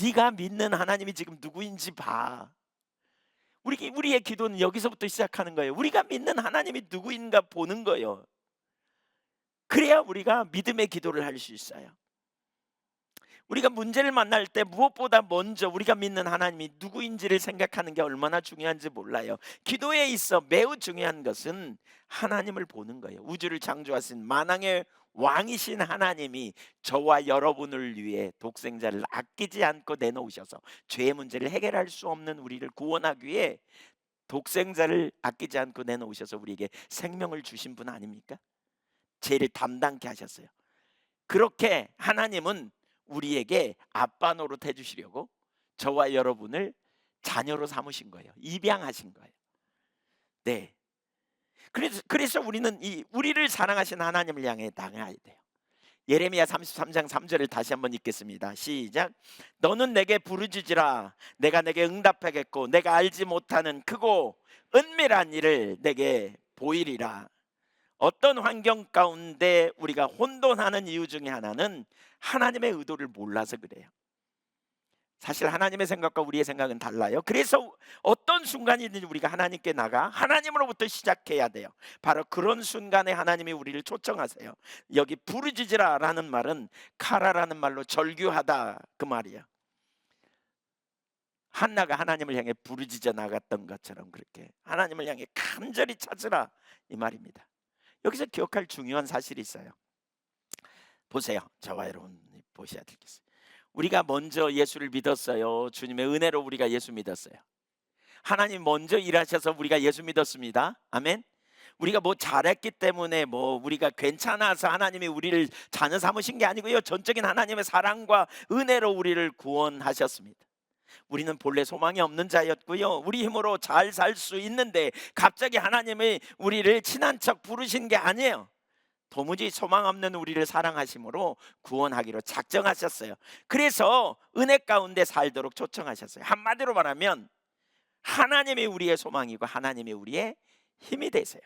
네가 믿는 하나님이 지금 누구인지 봐. 우리의 기도는 여기서부터 시작하는 거예요. 우리가 믿는 하나님이 누구인가 보는 거예요. 그래야 우리가 믿음의 기도를 할 수 있어요. 우리가 문제를 만날 때 무엇보다 먼저 우리가 믿는 하나님이 누구인지를 생각하는 게 얼마나 중요한지 몰라요. 기도에 있어 매우 중요한 것은 하나님을 보는 거예요. 우주를 창조하신 만왕의 왕이신 하나님이 저와 여러분을 위해 독생자를 아끼지 않고 내놓으셔서 죄의 문제를 해결할 수 없는 우리를 구원하기 위해 독생자를 아끼지 않고 내놓으셔서 우리에게 생명을 주신 분 아닙니까? 죄를 담당케 하셨어요. 그렇게 하나님은 우리에게 아빠 노릇 해주시려고 저와 여러분을 자녀로 삼으신 거예요. 입양하신 거예요. 네. 그래서 우리는 우리를 사랑하신 하나님을 향해 나가야 돼요. 예레미야 33장 3절을 다시 한번 읽겠습니다. 시작. 너는 내게 부르짖으라. 내가 내게 응답하겠고 내가 알지 못하는 크고 은밀한 일을 내게 보이리라. 어떤 환경 가운데 우리가 혼돈하는 이유 중에 하나는 하나님의 의도를 몰라서 그래요. 사실 하나님의 생각과 우리의 생각은 달라요. 그래서 어떤 순간이든지 우리가 하나님께 나가 하나님으로부터 시작해야 돼요. 바로 그런 순간에 하나님이 우리를 초청하세요. 여기 부르짖으라 라는 말은 카라라는 말로 절규하다, 그 말이에요. 한나가 하나님을 향해 부르짖어 나갔던 것처럼 그렇게 하나님을 향해 간절히 찾으라, 이 말입니다. 여기서 기억할 중요한 사실이 있어요. 보세요. 저와 여러분이 보셔야 되겠어요. 우리가 먼저 예수를 믿었어요. 주님의 은혜로 우리가 예수 믿었어요. 하나님 먼저 일하셔서 우리가 예수 믿었습니다. 아멘. 우리가 뭐 잘했기 때문에 뭐 우리가 괜찮아서 하나님이 우리를 자녀 삼으신 게 아니고요. 전적인 하나님의 사랑과 은혜로 우리를 구원하셨습니다. 우리는 본래 소망이 없는 자였고요. 우리 힘으로 잘 살 수 있는데 갑자기 하나님이 우리를 친한 척 부르신 게 아니에요. 도무지 소망 없는 우리를 사랑하심으로 구원하기로 작정하셨어요. 그래서 은혜 가운데 살도록 초청하셨어요. 한마디로 말하면 하나님이 우리의 소망이고 하나님이 우리의 힘이 되세요.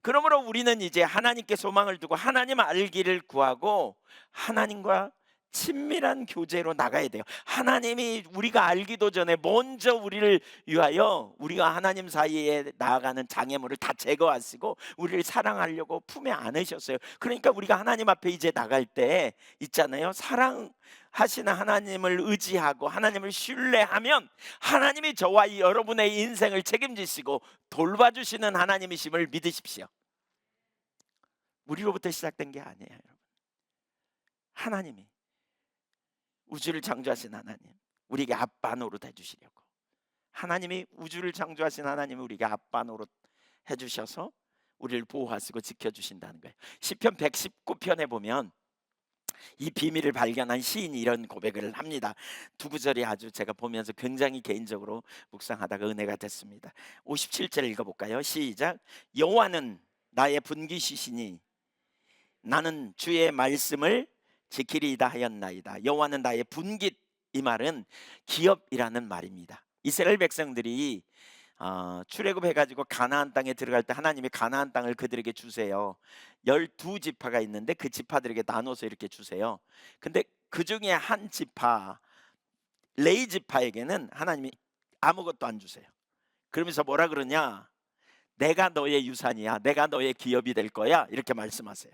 그러므로 우리는 이제 하나님께 소망을 두고 하나님 알기를 구하고 하나님과 친밀한 교제로 나가야 돼요. 하나님이 우리가 알기도 전에 먼저 우리를 위하여 우리가 하나님 사이에 나아가는 장애물을 다 제거하시고 우리를 사랑하려고 품에 안으셨어요. 그러니까 우리가 하나님 앞에 이제 나갈 때 있잖아요. 사랑하시는 하나님을 의지하고 하나님을 신뢰하면 하나님이 저와 여러분의 인생을 책임지시고 돌봐주시는 하나님이심을 믿으십시오. 우리로부터 시작된 게 아니에요, 여러분. 하나님이, 우주를 창조하신 하나님, 우리에게 아빠 노릇 해주시려고. 하나님이 우주를 창조하신 하나님이 우리에게 아빠 노릇 해주셔서 우리를 보호하시고 지켜주신다는 거예요. 시편 119편에 보면 이 비밀을 발견한 시인이 이런 고백을 합니다. 두 구절이 아주 제가 보면서 굉장히 개인적으로 묵상하다가 은혜가 됐습니다. 57절 읽어볼까요? 시작. 여호와는 나의 분기시시니 나는 주의 말씀을 지키리이다 하였나이다. 여호와는 나의 분깃, 이 말은 기업이라는 말입니다. 이스라엘 백성들이 출애굽해가지고 가나안 땅에 들어갈 때 하나님이 가나안 땅을 그들에게 주세요. 12지파가 있는데 그 지파들에게 나눠서 이렇게 주세요. 근데 그 중에 한 지파, 레위 지파에게는 하나님이 아무것도 안 주세요. 그러면서 뭐라 그러냐? 내가 너의 유산이야, 내가 너의 기업이 될 거야, 이렇게 말씀하세요.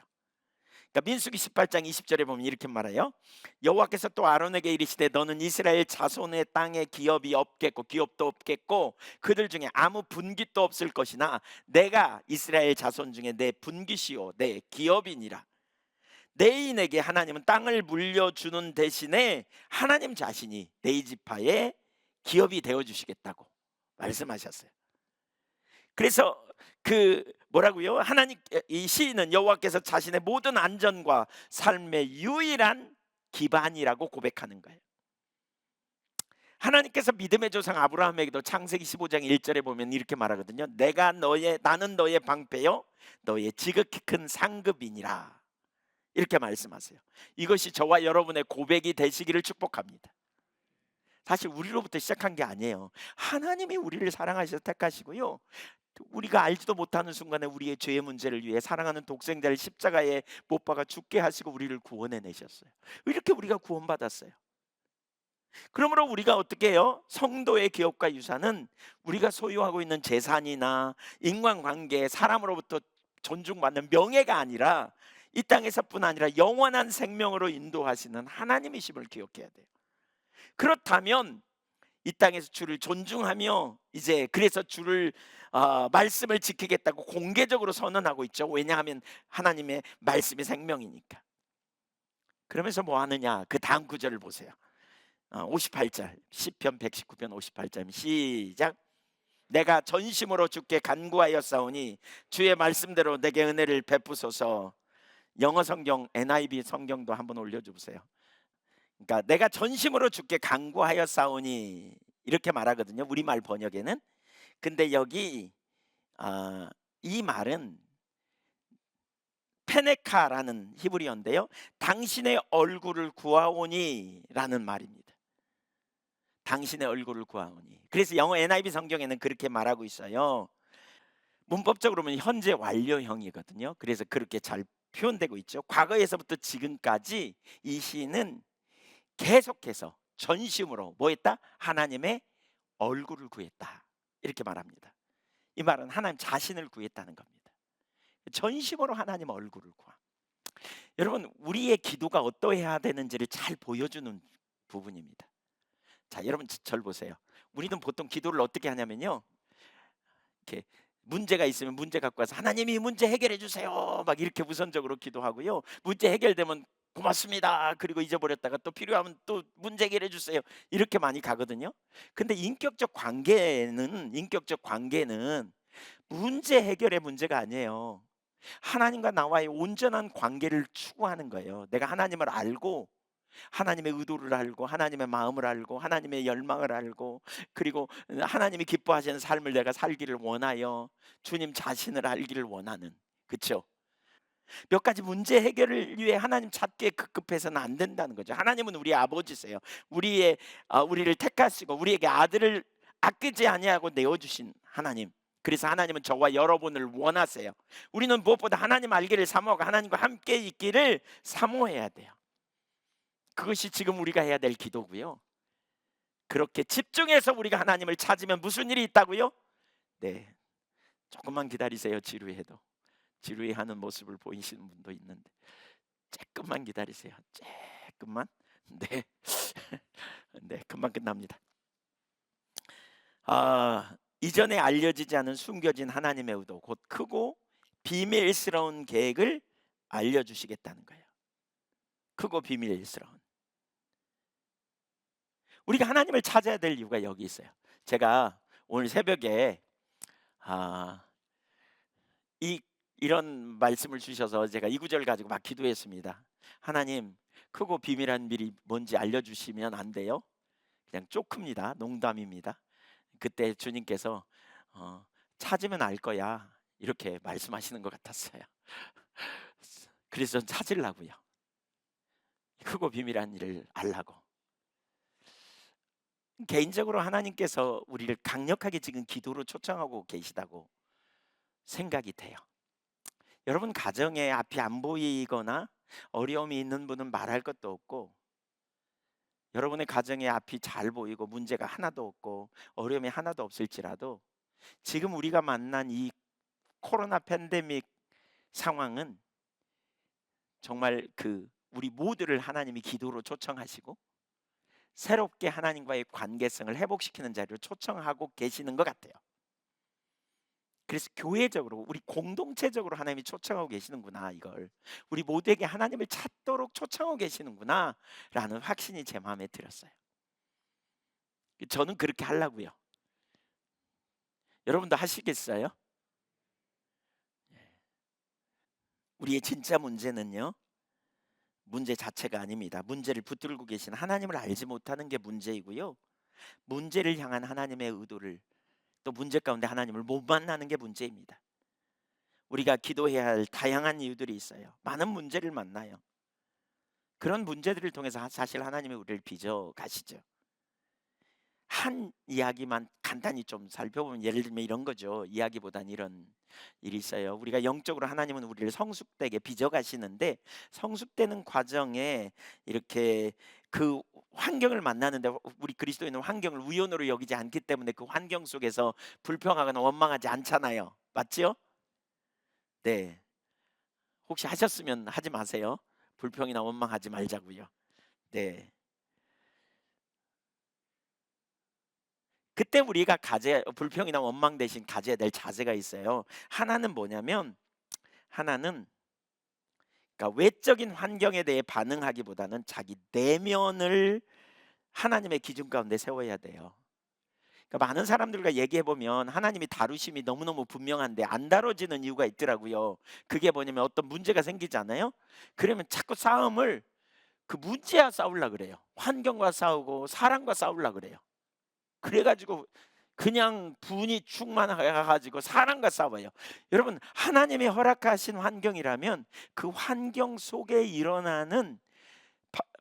그러니까 민수기 18장 20절에 보면 이렇게 말해요. 여호와께서 또 아론에게 이르시되 너는 이스라엘 자손의 땅에 기업이 없겠고 기업도 없겠고 그들 중에 아무 분깃도 없을 것이나 내가 이스라엘 자손 중에 내 분깃이요 내 기업이니라. 레인에게 하나님은 땅을 물려주는 대신에 하나님 자신이 레위 지파의 기업이 되어주시겠다고 말씀하셨어요. 그래서 뭐라고요? 이 시인은 여호와께서 자신의 모든 안전과 삶의 유일한 기반이라고 고백하는 거예요. 하나님께서 믿음의 조상 아브라함에게도 창세기 15장 1절에 보면 이렇게 말하거든요. 나는 너의 방패요 너의 지극히 큰 상급이니라. 이렇게 말씀하세요. 이것이 저와 여러분의 고백이 되시기를 축복합니다. 사실 우리로부터 시작한 게 아니에요. 하나님이 우리를 사랑하셔서 택하시고요, 우리가 알지도 못하는 순간에 우리의 죄의 문제를 위해 사랑하는 독생자를 십자가에 못 박아 죽게 하시고 우리를 구원해 내셨어요. 이렇게 우리가 구원받았어요. 그러므로 우리가 어떻게 해요? 성도의 기업과 유산은 우리가 소유하고 있는 재산이나 인간관계, 사람으로부터 존중받는 명예가 아니라 이 땅에서뿐 아니라 영원한 생명으로 인도하시는 하나님이심을 기억해야 돼요. 그렇다면 이 땅에서 주를 존중하며 이제 그래서 주를 말씀을 지키겠다고 공개적으로 선언하고 있죠. 왜냐하면 하나님의 말씀이 생명이니까. 그러면서 뭐 하느냐? 그 다음 구절을 보세요. 58절 시편 119편 58절 시작. 내가 전심으로 주께 간구하였사오니 주의 말씀대로 내게 은혜를 베푸소서. 영어 성경 NIV 성경도 한번 올려주세요. 그러니까 내가 전심으로 주께 간구하였사오니 이렇게 말하거든요, 우리말 번역에는. 근데 여기 이 말은 페네카라는 히브리어인데요, 당신의 얼굴을 구하오니 라는 말입니다. 당신의 얼굴을 구하오니. 그래서 영어 NIV 성경에는 그렇게 말하고 있어요. 문법적으로 보면 현재 완료형이거든요. 그래서 그렇게 잘 표현되고 있죠. 과거에서부터 지금까지 이 시인은 계속해서 전심으로 뭐 했다? 하나님의 얼굴을 구했다, 이렇게 말합니다. 이 말은 하나님 자신을 구했다는 겁니다. 전심으로 하나님 얼굴을 구함. 여러분, 우리의 기도가 어떠해야 되는지를 잘 보여주는 부분입니다. 자, 여러분 절 보세요. 우리는 보통 기도를 어떻게 하냐면요, 이렇게 문제가 있으면 문제 갖고 와서 하나님이 문제 해결해 주세요 막 이렇게 우선적으로 기도하고요, 문제 해결되면 고맙습니다 그리고 잊어버렸다가 또 필요하면 또 문제 해결해 주세요 이렇게 많이 가거든요. 근데 인격적 관계는 문제 해결의 문제가 아니에요. 하나님과 나와의 온전한 관계를 추구하는 거예요. 내가 하나님을 알고 하나님의 의도를 알고 하나님의 마음을 알고 하나님의 열망을 알고, 그리고 하나님이 기뻐하시는 삶을 내가 살기를 원하여 주님 자신을 알기를 원하는, 그렇죠? 몇 가지 문제 해결을 위해 하나님 찾기에 급급해서는 안 된다는 거죠. 하나님은 우리 아버지세요. 우리를 택하시고 우리에게 아들을 아끼지 아니하고 내어주신 하나님. 그래서 하나님은 저와 여러분을 원하세요. 우리는 무엇보다 하나님 알기를 사모하고 하나님과 함께 있기를 사모해야 돼요. 그것이 지금 우리가 해야 될 기도고요. 그렇게 집중해서 우리가 하나님을 찾으면 무슨 일이 있다고요? 네, 조금만 기다리세요. 지루해하는 모습을 보이시는 분도 있는데 조금만 기다리세요. 조금만. 네, 네, 금방 끝납니다. 이전에 알려지지 않은 숨겨진 하나님의 의도, 곧 크고 비밀스러운 계획을 알려주시겠다는 거예요. 크고 비밀스러운. 우리가 하나님을 찾아야 될 이유가 여기 있어요. 제가 오늘 새벽에 이런 말씀을 주셔서 제가 이 구절 가지고 막 기도했습니다. 하나님, 크고 비밀한 일이 뭔지 알려주시면 안 돼요? 그냥 쪼크입니다. 농담입니다. 그때 주님께서 찾으면 알 거야 이렇게 말씀하시는 것 같았어요. 그래서 전 찾으려고요. 크고 비밀한 일을 알라고. 개인적으로 하나님께서 우리를 강력하게 지금 기도로 초청하고 계시다고 생각이 돼요. 여러분 가정에 앞이 안 보이거나 어려움이 있는 분은 말할 것도 없고, 여러분의 가정에 앞이 잘 보이고 문제가 하나도 없고 어려움이 하나도 없을지라도 지금 우리가 만난 이 코로나 팬데믹 상황은 정말 우리 모두를 하나님이 기도로 초청하시고 새롭게 하나님과의 관계성을 회복시키는 자리로 초청하고 계시는 것 같아요. 그래서 교회적으로 우리 공동체적으로 하나님이 초청하고 계시는구나, 이걸 우리 모두에게 하나님을 찾도록 초청하고 계시는구나 라는 확신이 제 마음에 들었어요. 저는 그렇게 하려고요. 여러분도 하시겠어요? 우리의 진짜 문제는요, 문제 자체가 아닙니다. 문제를 붙들고 계신 하나님을 알지 못하는 게 문제이고요. 문제를 향한 하나님의 의도를, 또 문제 가운데 하나님을 못 만나는 게 문제입니다. 우리가 기도해야 할 다양한 이유들이 있어요. 많은 문제를 만나요. 그런 문제들을 통해서 사실 하나님이 우리를 빚어 가시죠. 한 이야기만 간단히 좀 살펴보면, 예를 들면 이런 거죠. 이야기보단 이런 일이 있어요. 우리가 영적으로 하나님은 우리를 성숙되게 빚어 가시는데, 성숙되는 과정에 이렇게 그 환경을 만나는데, 우리 그리스도인은 환경을 우연으로 여기지 않기 때문에 그 환경 속에서 불평하거나 원망하지 않잖아요. 맞죠? 네. 혹시 하셨으면 하지 마세요. 불평이나 원망하지 말자고요. 네. 그때 우리가 불평이나 원망 대신 가져야 될 자세가 있어요. 하나는 뭐냐면, 하나는 그러니까 외적인 환경에 대해 반응하기보다는 자기 내면을 하나님의 기준 가운데 세워야 돼요. 그러니까 많은 사람들과 얘기해 보면 하나님이 다루심이 너무너무 분명한데 안 다뤄지는 이유가 있더라고요. 그게 뭐냐면, 어떤 문제가 생기잖아요. 그러면 자꾸 싸움을 그 문제와 싸우려 그래요. 환경과 싸우고 사람과 싸우려 그래요. 그래 가지고 그냥 분이 충만해 가지고 사람과 싸워요. 여러분, 하나님이 허락하신 환경이라면 그 환경 속에 일어나는,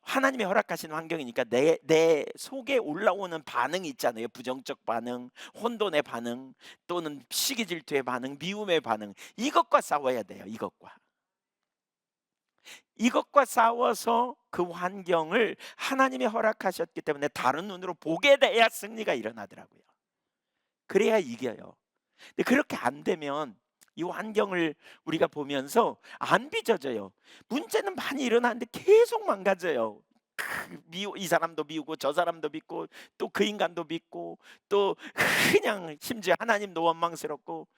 하나님이 허락하신 환경이니까 내 속에 올라오는 반응이 있잖아요. 부정적 반응, 혼돈의 반응, 또는 시기 질투의 반응, 미움의 반응. 이것과 싸워야 돼요. 이것과 싸워서 그 환경을 하나님이 허락하셨기 때문에 다른 눈으로 보게 돼야 승리가 일어나더라고요. 그래야 이겨요. 근데 그렇게 안 되면 이 환경을 우리가 보면서 안 빚어져요. 문제는 많이 일어나는데 계속 망가져요. 이 사람도 미우고 저 사람도 믿고 또 그 인간도 믿고, 또 그냥 심지어 하나님도 원망스럽고.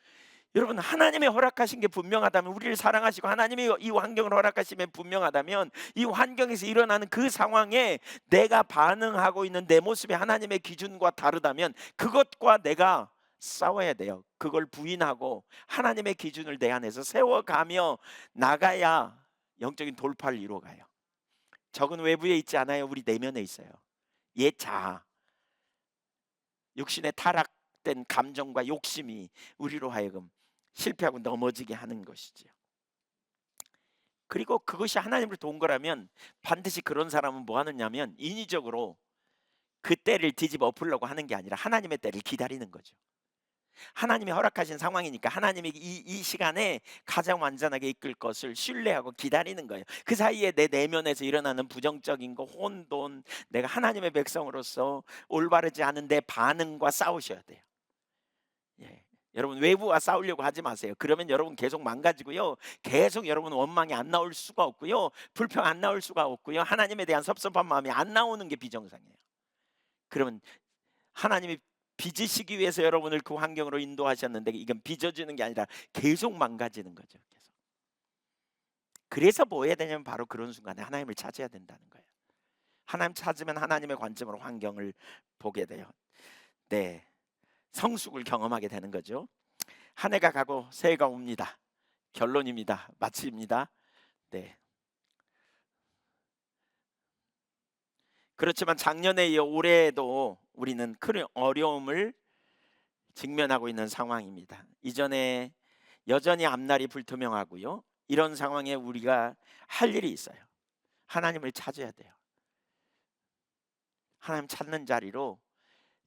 여러분, 하나님이 허락하신 게 분명하다면, 우리를 사랑하시고 하나님이 이 환경을 허락하시면 분명하다면, 이 환경에서 일어나는 그 상황에 내가 반응하고 있는 내 모습이 하나님의 기준과 다르다면 그것과 내가 싸워야 돼요. 그걸 부인하고 하나님의 기준을 내 안에서 세워가며 나가야 영적인 돌파를 이루어가요. 적은 외부에 있지 않아요. 우리 내면에 있어요. 옛 자아, 육신의 타락된 감정과 욕심이 우리로 하여금 실패하고 넘어지게 하는 것이지요. 그리고 그것이 하나님을 도운 거라면 반드시 그런 사람은 뭐 하느냐면, 인위적으로 그 때를 뒤집어 엎으려고 하는 게 아니라 하나님의 때를 기다리는 거죠. 하나님이 허락하신 상황이니까 하나님이 이 시간에 가장 완전하게 이끌 것을 신뢰하고 기다리는 거예요. 그 사이에 내 내면에서 일어나는 부정적인 거, 혼돈, 내가 하나님의 백성으로서 올바르지 않은 내 반응과 싸우셔야 돼요. 예. 여러분, 외부와 싸우려고 하지 마세요. 그러면 여러분 계속 망가지고요. 계속 여러분 원망이 안 나올 수가 없고요. 불평 안 나올 수가 없고요. 하나님에 대한 섭섭한 마음이 안 나오는 게 비정상이에요. 그러면 하나님이 빚으시기 위해서 여러분을 그 환경으로 인도하셨는데, 이건 빚어지는 게 아니라 계속 망가지는 거죠. 계속. 그래서 뭐 해야 되냐면 바로 그런 순간에 하나님을 찾아야 된다는 거예요. 하나님 찾으면 하나님의 관점으로 환경을 보게 돼요. 네, 성숙을 경험하게 되는 거죠. 한 해가 가고 새해가 옵니다. 결론입니다. 마칩니다. 네. 그렇지만 작년에 이어 올해에도 우리는 큰 어려움을 직면하고 있는 상황입니다. 이전에 여전히 앞날이 불투명하고요. 이런 상황에 우리가 할 일이 있어요. 하나님을 찾아야 돼요. 하나님 찾는 자리로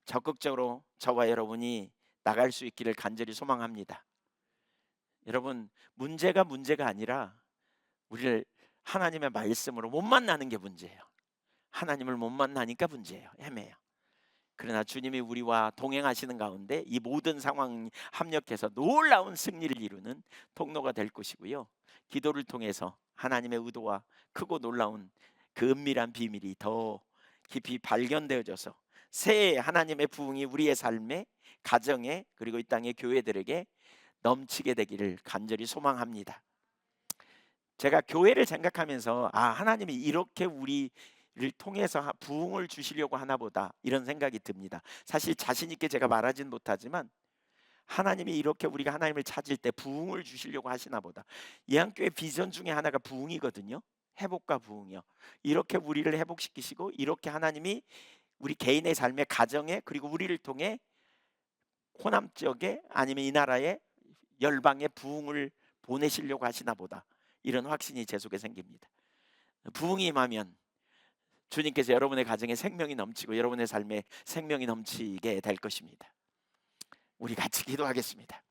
적극적으로 저와 여러분이 나갈 수 있기를 간절히 소망합니다. 여러분, 문제가 아니라 우리를 하나님의 말씀으로 못 만나는 게 문제예요. 하나님을 못 만나니까 문제예요. 헤매요. 그러나 주님이 우리와 동행하시는 가운데 이 모든 상황 합력해서 놀라운 승리를 이루는 통로가 될 것이고요. 기도를 통해서 하나님의 의도와 크고 놀라운 그 은밀한 비밀이 더 깊이 발견되어져서 새해 하나님의 부흥이 우리의 삶에, 가정에, 그리고 이 땅의 교회들에게 넘치게 되기를 간절히 소망합니다. 제가 교회를 생각하면서 하나님이 이렇게 우리를 통해서 부흥을 주시려고 하나 보다, 이런 생각이 듭니다. 사실 자신 있게 제가 말하진 못하지만 하나님이 이렇게 우리가 하나님을 찾을 때 부흥을 주시려고 하시나 보다. 예한교회 비전 중에 하나가 부흥이거든요. 회복과 부흥이요. 이렇게 우리를 회복시키시고 이렇게 하나님이 우리 개인의 삶의 가정에 그리고 우리를 통해 호남 지역에 아니면 이 나라에 열방에 부흥을 보내시려고 하시나 보다. 이런 확신이 제 속에 생깁니다. 부흥이 임하면 주님께서 여러분의 가정에 생명이 넘치고 여러분의 삶에 생명이 넘치게 될 것입니다. 우리 같이 기도하겠습니다.